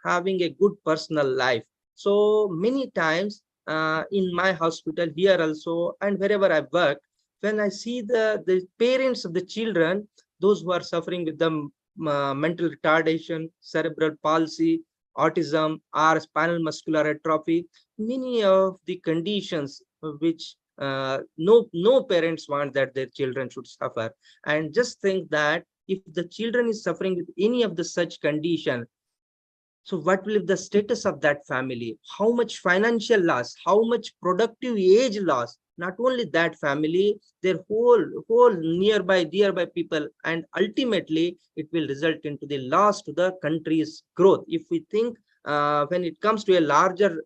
having a good personal life. So many times in my hospital here also and wherever I work, when I see the parents of the children, those who are suffering with the mental retardation, cerebral palsy, autism, or spinal muscular atrophy, many of the conditions which no parents want that their children should suffer. And just think that if the children is suffering with any of the such condition, so what will be the status of that family? How much financial loss? How much productive age loss? Not only that family, their whole nearby people, and ultimately it will result into the loss to the country's growth. If we think when it comes to a larger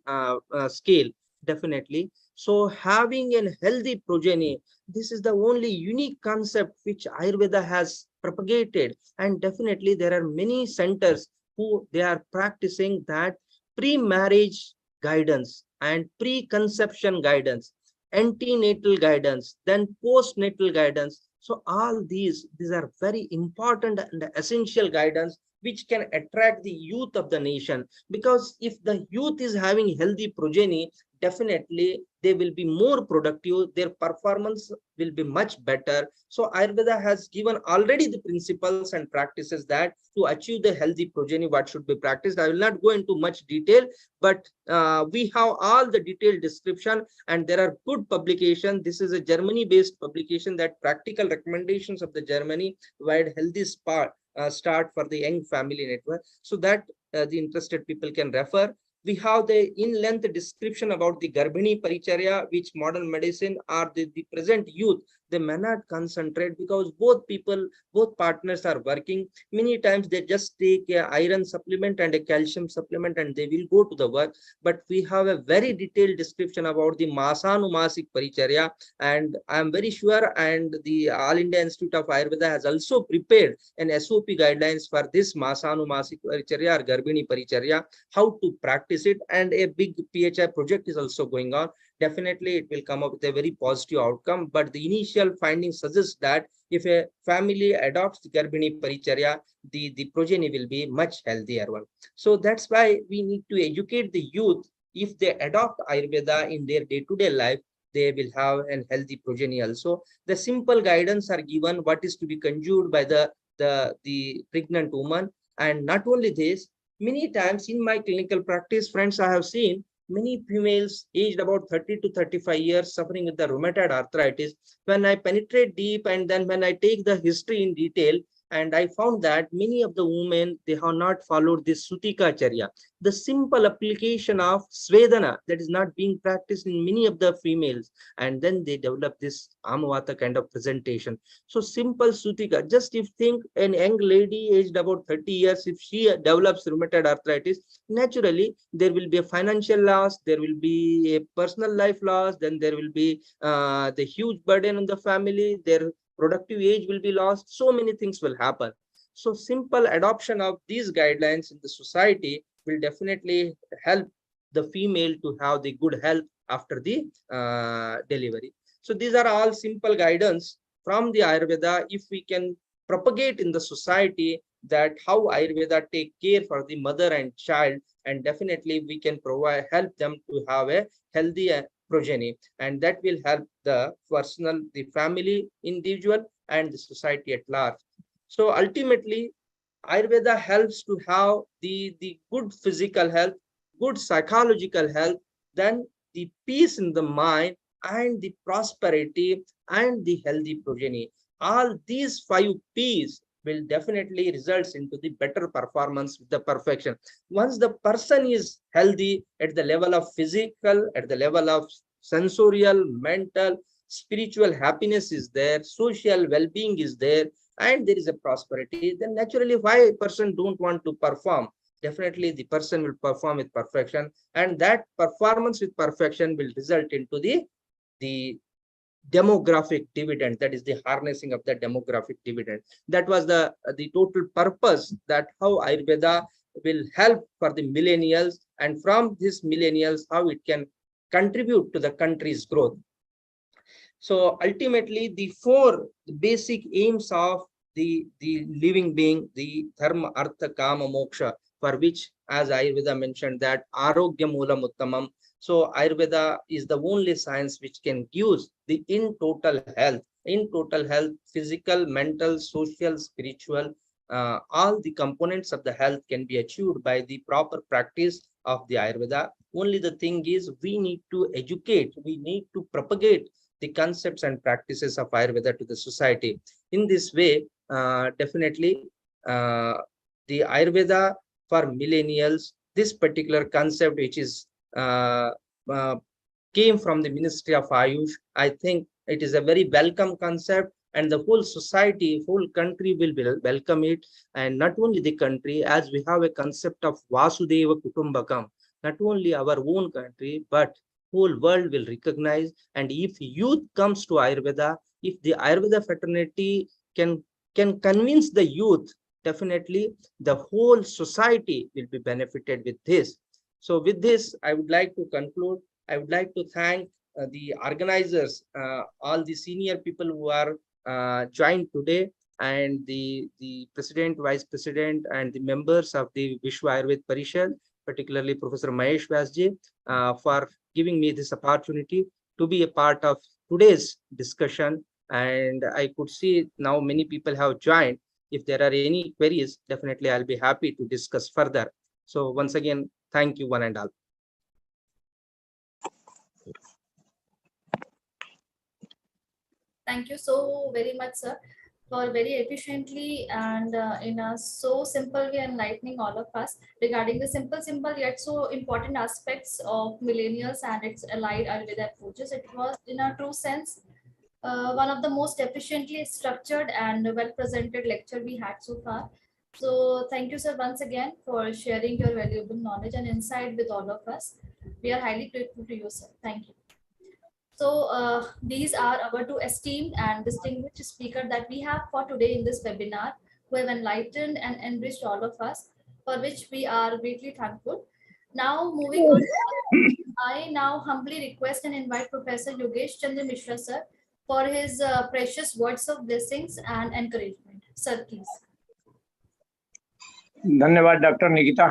scale, definitely. So having a healthy progeny, this is the only unique concept which Ayurveda has propagated, and definitely there are many centers who they are practicing that pre-marriage guidance and pre-conception guidance, antenatal guidance, then postnatal guidance. So all these are very important and essential guidance which can attract the youth of the nation, because if the youth is having healthy progeny, definitely they will be more productive, their performance will be much better. So Ayurveda has given already the principles and practices that to achieve the healthy progeny, what should be practiced. I will not go into much detail, but we have all the detailed description, and there are good publication. This is a Germany-based publication that practical recommendations of the Germany wide healthy start for the young family network, so that the interested people can refer. We have the in-length description about the Garbhini Paricharya, which modern medicine or the present youth, they may not concentrate because both partners are working. Many times they just take a iron supplement and a calcium supplement and they will go to the work. But we have a very detailed description about the Masanumasik Paricharya, and I am very sure, and the All India Institute of Ayurveda has also prepared an SOP guidelines for this Masanumasik Paricharya or Garbhini Paricharya, how to practice it, and a big PHI project is also going on. Definitely it will come up with a very positive outcome, but the initial findings suggest that if a family adopts the Garbhini Paricharya, the progeny will be much healthier one. So that's why we need to educate the youth. If they adopt Ayurveda in their day-to-day life, they will have a healthy progeny also. The simple guidance are given what is to be consumed by the pregnant woman. And not only this, many times in my clinical practice, friends, I have seen many females aged about 30 to 35 years suffering with the rheumatoid arthritis. When I penetrate deep and then when I take the history in detail, and I found that many of the women, they have not followed this Sutika Charya, the simple application of Svedana that is not being practiced in many of the females, and then they develop this Amavata kind of presentation. So simple Sutika, just if think an young lady aged about 30 years, if she develops rheumatoid arthritis, naturally there will be a financial loss, there will be a personal life loss, then there will be the huge burden on the family, their productive age will be lost, so many things will happen. So simple adoption of these guidelines in the society will definitely help the female to have the good health after the delivery. So these are all simple guidance from the Ayurveda. If we can propagate in the society that how Ayurveda take care for the mother and child, and definitely we can help them to have a healthy progeny, and that will help the personal, the family, individual, and the society at large. So ultimately, Ayurveda helps to have the good physical health, good psychological health, then the peace in the mind, and the prosperity, and the healthy progeny. All these 5 P's will definitely results into the better performance with the perfection. Once the person is healthy at the level of physical, at the level of sensorial, mental, spiritual happiness is there, social well-being is there, and there is a prosperity, then naturally why a person don't want to perform? Definitely the person will perform with perfection, and that performance with perfection will result into the demographic dividend, that is the harnessing of the demographic dividend. That was the total purpose, that how Ayurveda will help for the millennials, and from these millennials how it can contribute to the country's growth. So ultimately the 4 basic aims of the living being, the dharma, artha, kama, moksha, for which, as Ayurveda mentioned, that arogya moolam uttamam. So Ayurveda is the only science which can give the in total health, physical, mental, social, spiritual, all the components of the health can be achieved by the proper practice of the Ayurveda. Only the thing is, we need to educate, we need to propagate the concepts and practices of Ayurveda to the society. In this way, definitely the Ayurveda for millennials, this particular concept which is came from the Ministry of Ayush, I think it is a very welcome concept, and the whole society, whole country will welcome it. And not only the country, as we have a concept of Vasudeva Kutumbakam, not only our own country, but whole world will recognize. And if youth comes to Ayurveda, if the Ayurveda fraternity can convince the youth, definitely the whole society will be benefited with this. So with this, I would like to conclude. I would like to thank the organizers, all the senior people who are joined today, and the president, vice president, and the members of the Vishwa Ayurveda Parishad. particularly Professor Mahesh Vyas ji, for giving me this opportunity to be a part of today's discussion. And I could see now many people have joined. If there are any queries, definitely I'll be happy to discuss further. So once again, thank you one and all. Thank you so very much, sir, for very efficiently and in a so simple way enlightening all of us regarding the simple yet so important aspects of millennials and its allied Ayurveda approaches. It was, in a true sense, one of the most efficiently structured and well presented lecture we had so far. So thank you, sir, once again for sharing your valuable knowledge and insight with all of us. We are highly grateful to you, sir. Thank you. So these are our two esteemed and distinguished speakers that we have for today in this webinar, who have enlightened and enriched all of us, for which we are greatly thankful. Now moving on, I now humbly request and invite Professor Yogesh Chandra Mishra, sir, for his precious words of blessings and encouragement. Sir, please. धन्यवाद doctor Nikita.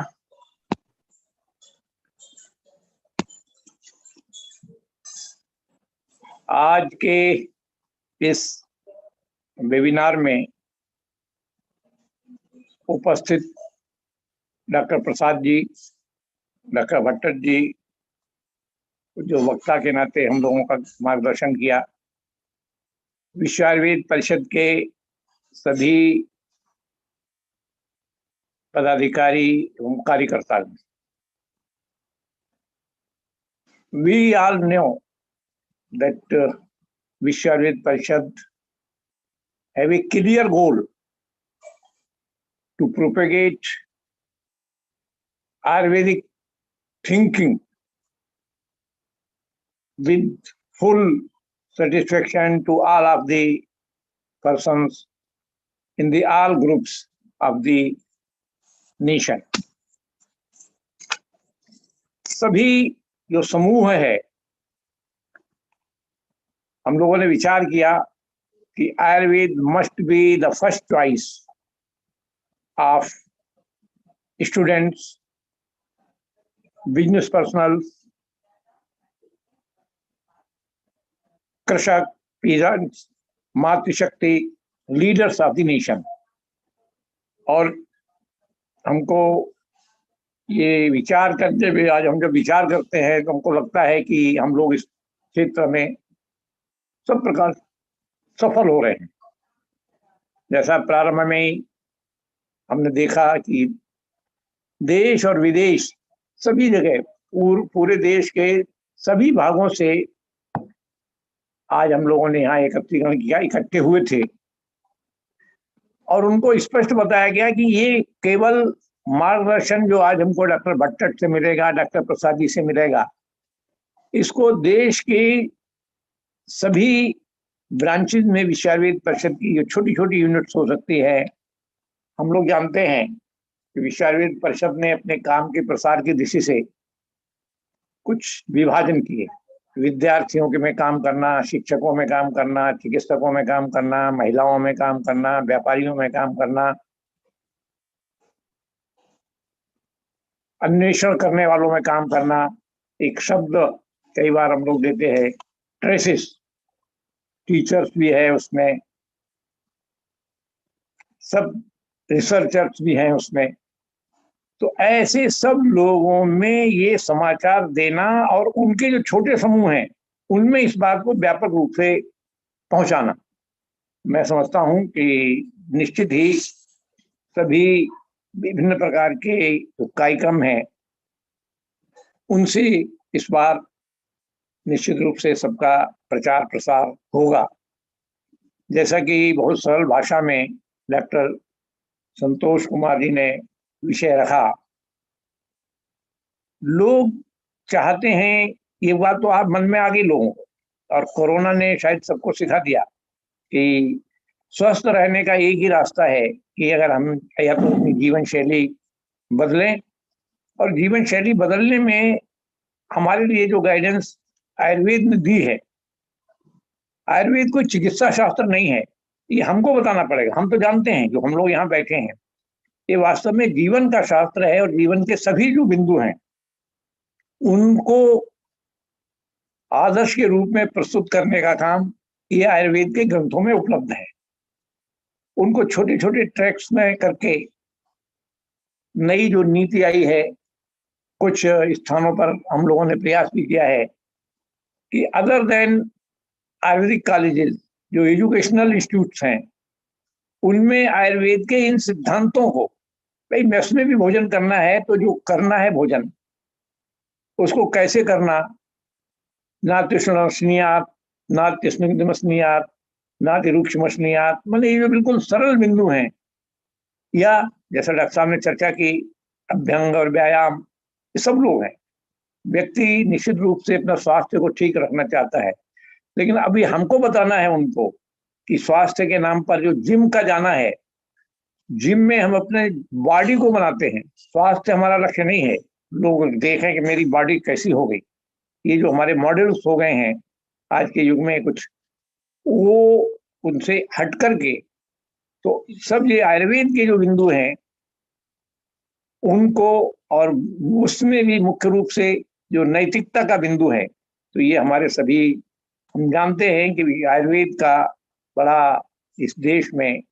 आज के इस webinar में उपस्थित doctor Prasad ji, doctor Bhattar जी, जो वक्ता के नाते हम लोगों का मार्गदर्शन किया, विश्व आयुर्वेद परिषद के सभी पदाधिकारी एवं कार्यकर्ता, we all know that Vishwa Ayurveda Parishad have a clear goal to propagate Ayurvedic thinking with full satisfaction to all of the persons in the all groups of the nation. सभी जो समूह है, हम लोगों ने विचार किया कि Ayurveda must be the first choice of students, business personal, कृषक, पीजेंट्स, मातृशक्ति, लीडर्स ऑफ द नेशन। और हमको ये विचार करते हुए, आज हम जब विचार करते हैं तो हमको लगता है कि हम लोग इस क्षेत्र में सब प्रकार सफल हो रहे हैं। जैसा प्रारंभ में ही हमने देखा कि देश और विदेश सभी जगह, पूरे देश के सभी भागों से आज हम लोगों ने यहाँ एकत्रीकरण किया, इकट्ठे हुए थे और उनको स्पष्ट बताया गया कि ये केवल मार्गदर्शन जो आज हमको डॉक्टर भट्टर से मिलेगा, डॉक्टर प्रसाद जी से मिलेगा, इसको देश के सभी ब्रांचेज में विश्व आयुर्वेद परिषद की जो छोटी छोटी यूनिट्स हो सकती है। हम लोग जानते हैं कि विश्व आयुर्वेद परिषद ने अपने काम के प्रसार की दृष्टि से कुछ विभाजन किए। विद्यार्थियों के में काम करना, शिक्षकों में काम करना, चिकित्सकों में काम करना, महिलाओं में काम करना, व्यापारियों में काम करना, अन्वेषण करने वालों में काम करना। एक शब्द कई बार हम लोग देते हैं, ट्रेसिस, टीचर्स भी है उसमें, सब रिसर्चर्स भी हैं उसमें। तो ऐसे सब लोगों में ये समाचार देना और उनके जो छोटे समूह हैं उनमें इस बात को व्यापक रूप से पहुंचाना, मैं समझता हूं कि निश्चित ही सभी विभिन्न प्रकार के जो कार्यक्रम हैं उनसे इस बार निश्चित रूप से सबका प्रचार प्रसार होगा। जैसा कि बहुत सरल भाषा में डॉक्टर संतोष कुमार जी ने विषय रखा, लोग चाहते हैं, ये बात तो आप मन में आ गई लोगों को, और कोरोना ने शायद सबको सिखा दिया कि स्वस्थ रहने का एक ही रास्ता है कि अगर हम या तो अपनी जीवन शैली बदलें, और जीवन शैली बदलने में हमारे लिए जो गाइडेंस आयुर्वेद ने दी है, आयुर्वेद कोई चिकित्सा शास्त्र नहीं है, ये हमको बताना पड़ेगा। हम तो जानते हैं, जो हम लोग यहाँ बैठे हैं, ये वास्तव में जीवन का शास्त्र है और जीवन के सभी जो बिंदु हैं उनको आदर्श के रूप में प्रस्तुत करने का काम ये आयुर्वेद के ग्रंथों में उपलब्ध है। उनको छोटे छोटे ट्रैक्स में करके नई जो नीति आई है, कुछ स्थानों पर हम लोगों ने प्रयास भी किया है कि अदर देन आयुर्वेदिक कॉलेजेस, जो एजुकेशनल इंस्टीट्यूट्स हैं, उनमें आयुर्वेद के इन सिद्धांतों को, भाई मेस में भी भोजन करना है तो जो करना है भोजन, उसको कैसे करना, नातिष्णस्नियात, नातिस्निग्धमस्नियात, नातिरूक्षमस्नियात, मतलब ये जो बिल्कुल सरल बिंदु हैं, या जैसा डॉक्टर साहब ने चर्चा की अभ्यंग और व्यायाम, ये सब लोग हैं। व्यक्ति निश्चित रूप से अपना स्वास्थ्य को ठीक रखना चाहता है, लेकिन अभी हमको बताना है उनको कि स्वास्थ्य के नाम पर जो जिम का जाना है, जिम में हम अपने बॉडी को बनाते हैं, स्वास्थ्य हमारा लक्ष्य नहीं है। लोग देखें कि मेरी बॉडी कैसी हो गई, ये जो हमारे मॉडल्स हो गए हैं आज के युग में कुछ, वो उनसे हट करके तो सब ये आयुर्वेद के जो बिंदु हैं उनको, और उसमें भी मुख्य रूप से जो नैतिकता का बिंदु है, तो ये हमारे सभी, हम जानते हैं कि आयुर्वेद का बड़ा इस देश में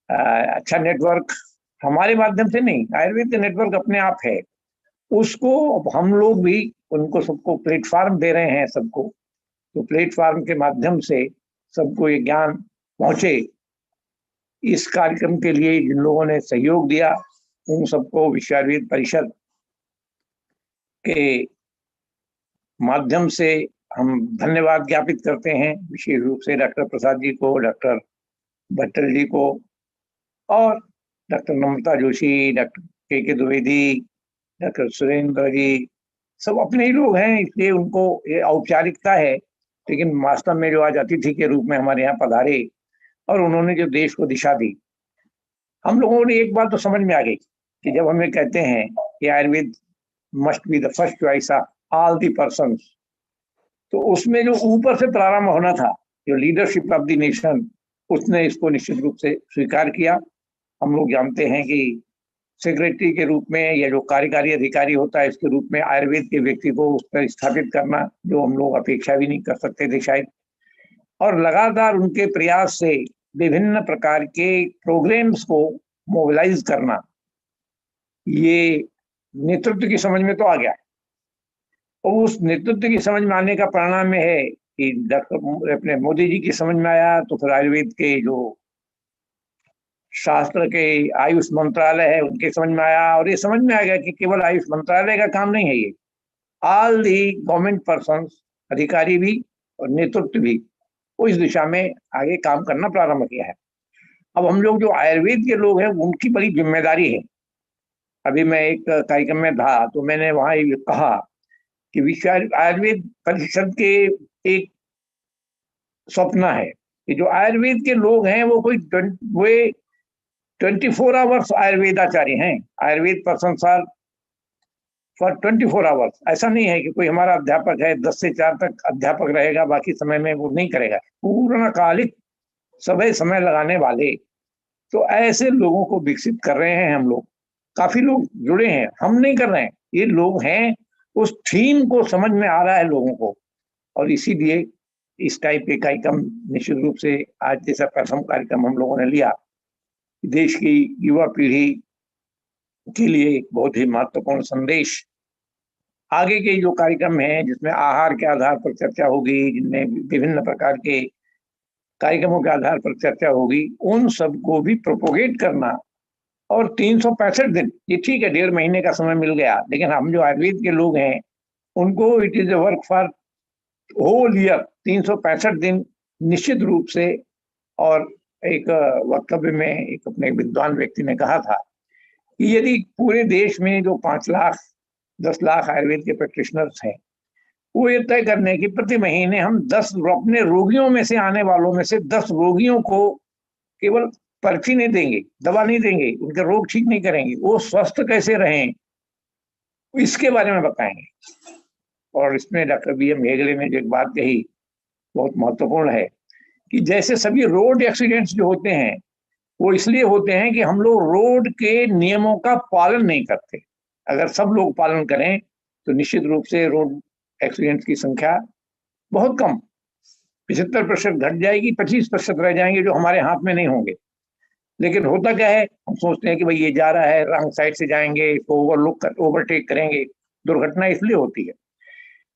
अच्छा नेटवर्क हमारे माध्यम से नहीं, आयुर्वेद का नेटवर्क अपने आप है, उसको अब हम लोग भी उनको सबको प्लेटफॉर्म दे रहे हैं सबको, तो प्लेटफॉर्म के माध्यम से सबको ये ज्ञान पहुंचे। इस कार्यक्रम के लिए जिन लोगों ने सहयोग दिया उन सबको विश्व आयुर्वेद परिषद के माध्यम से हम धन्यवाद ज्ञापित करते हैं, विशेष रूप से डॉक्टर प्रसाद जी को, डॉक्टर भट्टल जी को, और डॉक्टर नम्रता जोशी, डॉक्टर के द्विवेदी, डॉक्टर सुरेंद्र जी, सब अपने ही लोग हैं, इसलिए उनको ये औपचारिकता है, लेकिन वास्तव में जो आज अतिथि के रूप में हमारे यहाँ पधारे और उन्होंने जो देश को दिशा दी, हम लोगों ने एक बात तो समझ में आ गई कि जब हमें कहते हैं कि Ayurveda must be the first choice of all the persons, तो उसमें जो ऊपर से प्रारंभ होना था, जो लीडरशिप ऑफ द नेशन, उसने इसको निश्चित रूप से स्वीकार किया। हम लोग जानते हैं कि सेक्रेटरी के रूप में या जो कार्यकारी अधिकारी होता है इसके रूप में आयुर्वेद के व्यक्ति को उस पर स्थापित करना, जो हम लोग अपेक्षा भी नहीं कर सकते थे शायद, और लगातार उनके प्रयास से विभिन्न प्रकार के प्रोग्राम्स को मोबिलाइज करना, ये नेतृत्व की समझ में तो आ गया, और उस नेतृत्व की समझ में आने का परिणाम में है कि डॉक्टर अपने मोदी जी की समझ में आया, तो फिर आयुर्वेद के जो शास्त्र के आयुष मंत्रालय है उनके समझ में आया, और ये समझ में आ गया कि केवल आयुष मंत्रालय का काम नहीं है ये, ऑल दी गवर्नमेंट पर्सन्स, अधिकारी भी और नेतृत्व भी, वो इस दिशा में आगे काम करना प्रारंभ किया है। अब हम लोग जो आयुर्वेद के लोग हैं उनकी बड़ी जिम्मेदारी है। अभी मैं एक कार्यक्रम में था तो मैंने वहां ये कहा कि विश्व आयुर्वेद परिषद के एक स्वप्न है कि जो आयुर्वेद के लोग हैं वो कोई वे 24 आवर्स आयुर्वेदाचार्य हैं, Ayurveda person are for 24 hours. ऐसा नहीं है कि कोई हमारा अध्यापक है 10 से 4 तक अध्यापक रहेगा, बाकी समय में वो नहीं करेगा, पूर्णकालिक सभी समय लगाने वाले, तो ऐसे लोगों को विकसित कर रहे हैं हम लोग। काफी लोग जुड़े हैं, हम नहीं कर रहे हैं, ये लोग हैं, उस थीम को समझ में आ रहा है लोगों को, और इसीलिए इस टाइप के कार्यक्रम निश्चित रूप से आज जैसा प्रथम कार्यक्रम हम लोगों ने लिया, देश की युवा पीढ़ी के लिए एक बहुत ही महत्वपूर्ण संदेश। आगे के जो कार्यक्रम हैं जिसमें आहार के आधार पर चर्चा होगी, जिनमें विभिन्न प्रकार के कार्यक्रमों के आधार पर चर्चा होगी, उन सबको भी प्रोपोगेट करना। और 365 दिन, ये ठीक है 1.5 महीने का समय मिल गया, लेकिन हम जो आयुर्वेद के लोग हैं उनको it is a work for whole year, 365 दिन निश्चित रूप से। और एक वक्तव्य में एक अपने विद्वान व्यक्ति ने कहा था कि यदि पूरे देश में जो 5 लाख 10 लाख आयुर्वेद के प्रैक्टिशनर्स हैं, वो ये तय करने की प्रति महीने हम 10 अपने रोगियों में से आने वालों में से 10 रोगियों को केवल पर्ची नहीं देंगे, दवा नहीं देंगे, उनके रोग ठीक नहीं करेंगे, वो स्वस्थ कैसे रहें इसके बारे में बताएंगे। और इसमें डॉक्टर BM हेगड़े ने जो एक बात कही बहुत महत्वपूर्ण है कि जैसे सभी रोड एक्सीडेंट्स जो होते हैं वो इसलिए होते हैं कि हम लोग रोड के नियमों का पालन नहीं करते। अगर सब लोग पालन करें तो निश्चित रूप से रोड एक्सीडेंट की संख्या बहुत कम 75% घट जाएगी, 25% रह जाएंगे जो हमारे हाथ में नहीं होंगे। लेकिन होता क्या है, हम सोचते हैं कि भाई ये जा रहा है, रॉन्ग साइड से जाएंगे, इसको ओवरटेक करेंगे। दुर्घटना इसलिए होती है।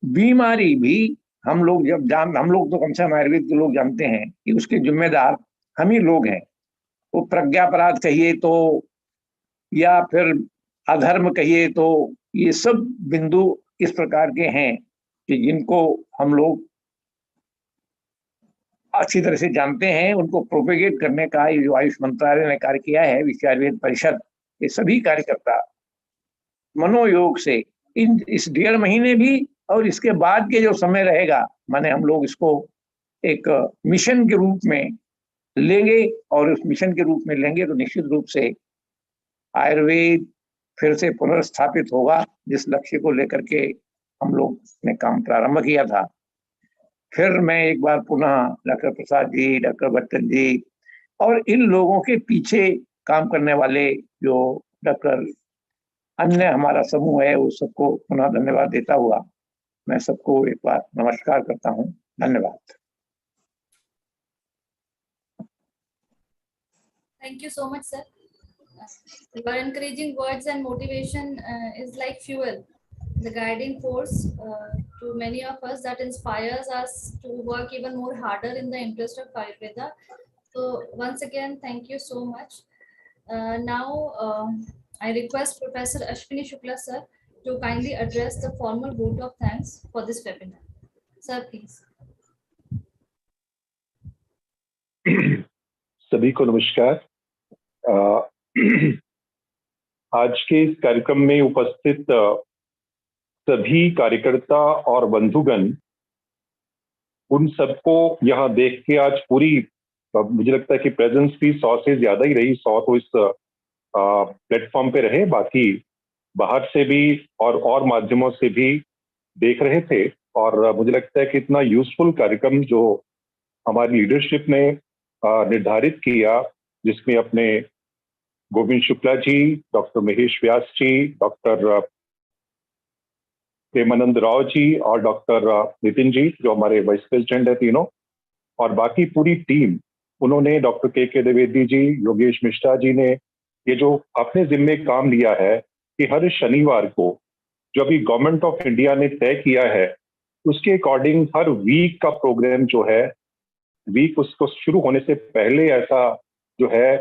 बीमारी भी हम लोग हम लोग तो कम से कम आयुर्वेद के लोग जानते हैं कि उसके जिम्मेदार हम ही लोग हैं। वो प्रज्ञापराध कहिए तो, या फिर अधर्म कहिए तो, ये सब बिंदु इस प्रकार के हैं कि जिनको हम लोग अच्छी तरह से जानते हैं। उनको प्रोपेगेट करने का ये जो आयुष मंत्रालय ने कार्य किया है, विश्व आयुर्वेद परिषद, ये सभी कार्यकर्ता मनोयोग से इस 1.5 महीने भी और इसके बाद के जो समय रहेगा, माने हम लोग इसको एक मिशन के रूप में लेंगे। और उस मिशन के रूप में लेंगे तो निश्चित रूप से आयुर्वेद फिर से पुनर्स्थापित होगा, जिस लक्ष्य को लेकर के हम लोग ने काम प्रारंभ किया था। फिर मैं एक बार पुनः डॉक्टर प्रसाद जी, डॉक्टर भट्टर जी और इन लोगों के पीछे काम करने वाले जो डॉक्टर अन्य हमारा समूह है, उस सबको पुनः धन्यवाद देता हुआ मैं सबको एक बार नमस्कार करता हूँ। धन्यवाद। Thank you so much, sir. Your encouraging words and motivation is like fuel, the guiding force to many of us that inspires us to work even more harder in the interest of Ayurveda. So once again, thank you so much. Now, I request Professor Ashwini Shukla, sir, to kindly address the formal vote of thanks for this webinar. Sir, please. सभी को नमस्कार। आज के इस कार्यक्रम में उपस्थित सभी कार्यकर्ता और बंधुगण, उन सबको यहाँ देख के आज पूरी, मुझे लगता है कि प्रेजेंस भी 100 से ज्यादा ही रही। 100 तो इस प्लेटफॉर्म पे रहे, बाकी बाहर से भी और माध्यमों से भी देख रहे थे। और मुझे लगता है कि इतना यूजफुल कार्यक्रम जो हमारी लीडरशिप ने निर्धारित किया, जिसमें अपने गोविंद शुक्ला जी, डॉक्टर महेश व्यास जी, डॉक्टर प्रेमानंद राव जी और डॉक्टर नितिन जी जो हमारे वाइस प्रेसिडेंट है तीनों, और बाकी पूरी टीम, उन्होंने डॉक्टर के द्विवेदी जी, योगेश मिश्रा जी ने ये जो अपने जिम्मे काम लिया है कि हर शनिवार को जो अभी गवर्नमेंट ऑफ इंडिया ने तय किया है उसके अकॉर्डिंग हर वीक का प्रोग्राम जो है, वीक उसको शुरू होने से पहले ऐसा जो है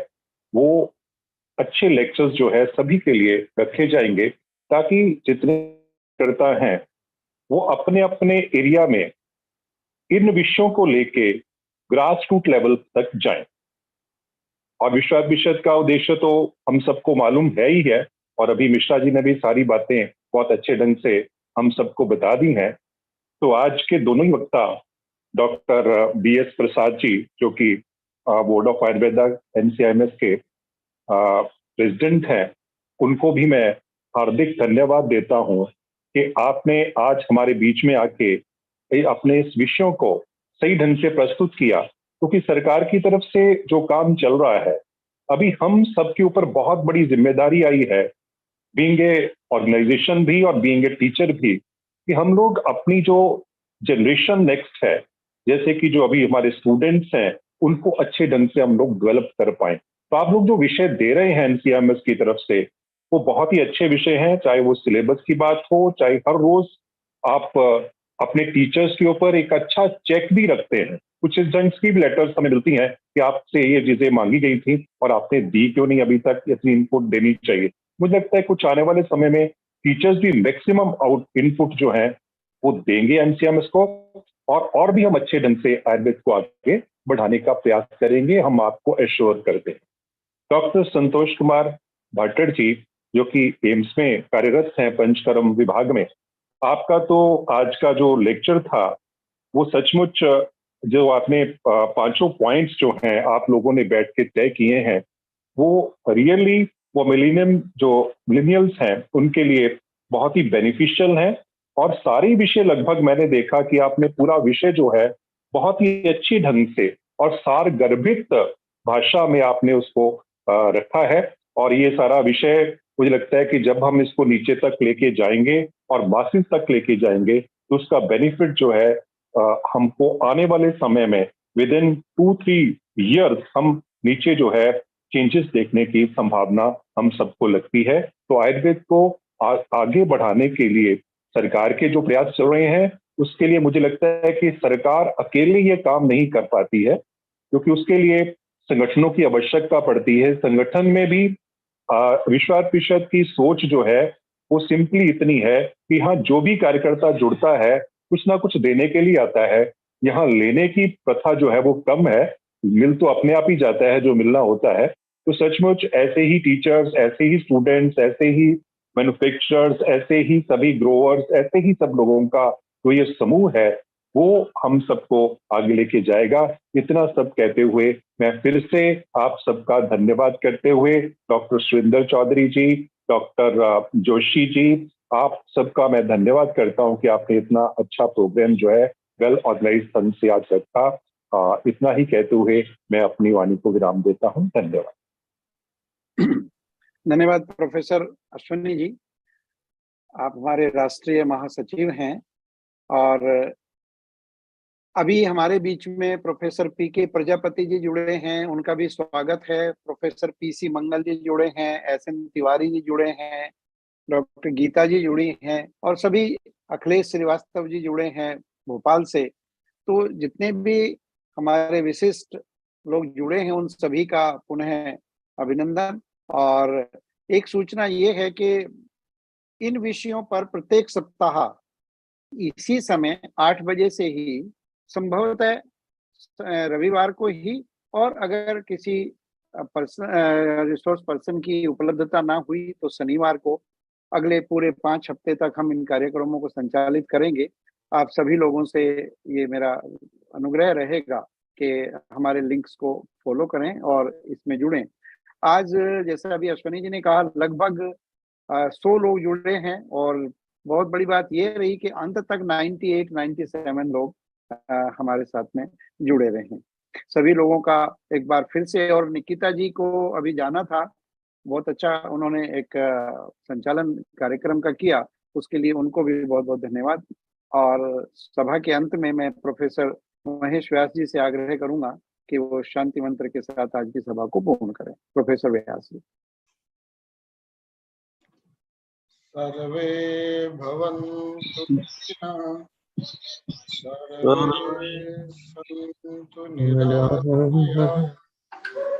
वो अच्छे लेक्चर्स जो है सभी के लिए रखे जाएंगे, ताकि जितने करता हैं वो अपने अपने एरिया में इन विषयों को लेके ग्रास रूट लेवल तक जाएं। और विश्व परिषद का उद्देश्य तो हम सबको मालूम है ही है, और अभी मिश्रा जी ने भी सारी बातें बहुत अच्छे ढंग से हम सबको बता दी हैं। तो आज के दोनों ही वक्ता डॉक्टर BS प्रसाद जी, जो कि बोर्ड ऑफ आयुर्वेदा NCIMS के प्रेसिडेंट हैं, उनको भी मैं हार्दिक धन्यवाद देता हूं कि आपने आज हमारे बीच में आके अपने इस विषयों को सही ढंग से प्रस्तुत किया। क्योंकि सरकार की तरफ से जो काम चल रहा है, अभी हम सबके ऊपर बहुत बड़ी जिम्मेदारी आई है, बीइंग ए ऑर्गेनाइजेशन भी और बीइंग ए टीचर भी, कि हम लोग अपनी जो जनरेशन नेक्स्ट है, जैसे कि जो अभी हमारे स्टूडेंट्स हैं, उनको अच्छे ढंग से हम लोग डेवलप कर पाए। तो आप लोग जो विषय दे रहे हैं NCIMS की तरफ से, वो बहुत ही अच्छे विषय हैं, चाहे वो सिलेबस की बात हो, चाहे हर रोज आप अपने टीचर्स के ऊपर एक अच्छा चेक भी रखते हैं। कुछ इस ढंग की भी लेटर्स हमें मिलती हैं कि आपसे ये चीजें मांगी गई थी और आपने दी क्यों नहीं, अभी तक इतनी इनपुट देनी चाहिए। मुझे लगता है कुछ आने वाले समय में टीचर्स भी मैक्सिमम इनपुट जो है वो देंगे NCIMS को, और भी हम अच्छे ढंग से आयुर्वेद को आगे बढ़ाने का प्रयास करेंगे, हम आपको एश्योर करते हैं। डॉक्टर संतोष कुमार भट्टर जी, जो कि एम्स में कार्यरत हैं पंचकर्म विभाग में, आपका तो आज का जो लेक्चर था वो सचमुच, जो आपने 5 पॉइंट्स जो हैं आप लोगों ने बैठ के तय किए हैं, वो रियली वो मिलेनियल्स हैं उनके लिए बहुत ही बेनिफिशियल हैं। और सारे विषय लगभग मैंने देखा कि आपने पूरा विषय जो है बहुत ही अच्छी ढंग से और सार गर्भित भाषा में आपने उसको रखा है। और ये सारा विषय मुझे लगता है कि जब हम इसको नीचे तक लेके जाएंगे और मासिस तक लेके जाएंगे तो उसका बेनिफिट जो है हमको आने वाले समय में विद इन 2-3 ईयर्स हम नीचे जो है चेंजेस देखने की संभावना हम सबको लगती है। तो आयुर्वेद को आगे बढ़ाने के लिए सरकार के जो प्रयास चल रहे हैं उसके लिए मुझे लगता है कि सरकार अकेले ये काम नहीं कर पाती है, क्योंकि उसके लिए संगठनों की आवश्यकता पड़ती है। संगठन में भी विश्वास परिषद की सोच जो है वो सिंपली इतनी है कि हाँ, जो भी कार्यकर्ता जुड़ता है कुछ ना कुछ देने के लिए आता है। यहाँ लेने की प्रथा जो है वो कम है, मिल तो अपने आप ही जाता है जो मिलना होता है। तो सचमुच ऐसे ही टीचर्स, ऐसे ही स्टूडेंट्स, ऐसे ही मैन्युफैक्चरर्स, ऐसे ही सभी ग्रोवर्स, ऐसे ही सब लोगों का जो ये समूह है वो हम सबको आगे लेके जाएगा। इतना सब कहते हुए मैं फिर से आप सबका धन्यवाद करते हुए डॉक्टर सुरेंद्र चौधरी जी, डॉक्टर जोशी जी, आप सबका मैं धन्यवाद करता हूं कि आपने इतना अच्छा प्रोग्राम जो है वेल ऑर्गेनाइज ढंग से आज रखा। इतना ही कहते हुए मैं अपनी वाणी को विराम देता हूं। धन्यवाद। धन्यवाद प्रोफेसर अश्विनी जी, आप हमारे राष्ट्रीय महासचिव हैं। और अभी हमारे बीच में प्रोफेसर पीके प्रजापति जी जुड़े हैं, उनका भी स्वागत है। प्रोफेसर पीसी मंगल जी जुड़े हैं, एसएन तिवारी जी जुड़े हैं, डॉक्टर गीता जी जुड़ी हैं और सभी अखिलेश श्रीवास्तव जी जुड़े हैं भोपाल से। तो जितने भी हमारे विशिष्ट लोग जुड़े हैं उन सभी का पुनः अभिनंदन। और एक सूचना ये है कि इन विषयों पर प्रत्येक सप्ताह इसी समय 8 बजे से ही, संभवतः रविवार को ही, और अगर किसी रिसोर्स पर्सन की उपलब्धता ना हुई तो शनिवार को, अगले पूरे 5 हफ्ते तक हम इन कार्यक्रमों को संचालित करेंगे। आप सभी लोगों से ये मेरा अनुग्रह रहेगा कि हमारे लिंक्स को फॉलो करें और इसमें जुड़ें। आज जैसा अभी अश्विनी जी ने कहा, लगभग 100 लोग जुड़े हैं और बहुत बड़ी बात ये रही कि अंत तक 98-97 लोग हमारे साथ में जुड़े रहे हैं। सभी लोगों का एक बार फिर से, और निकिता जी को अभी जाना था, बहुत अच्छा उन्होंने एक संचालन कार्यक्रम का किया, उसके लिए उनको भी बहुत बहुत धन्यवाद। और सभा के अंत में मैं प्रोफेसर महेश व्यास जी से आग्रह करूंगा कि वो शांति मंत्र के साथ आज की सभा को पूर्ण करें। प्रोफेसर व्यास जी। सर्वे भवन्तु सुखिनः, सर्वे सन्तु निरामयाः,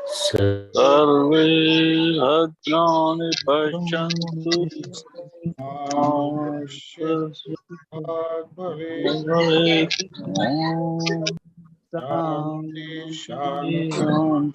सर्वे भद्राणि पश्यन्तु मा कश्चित् दुःखात् भवेत्। भवेत्। शान्ति शान्ति शान्ति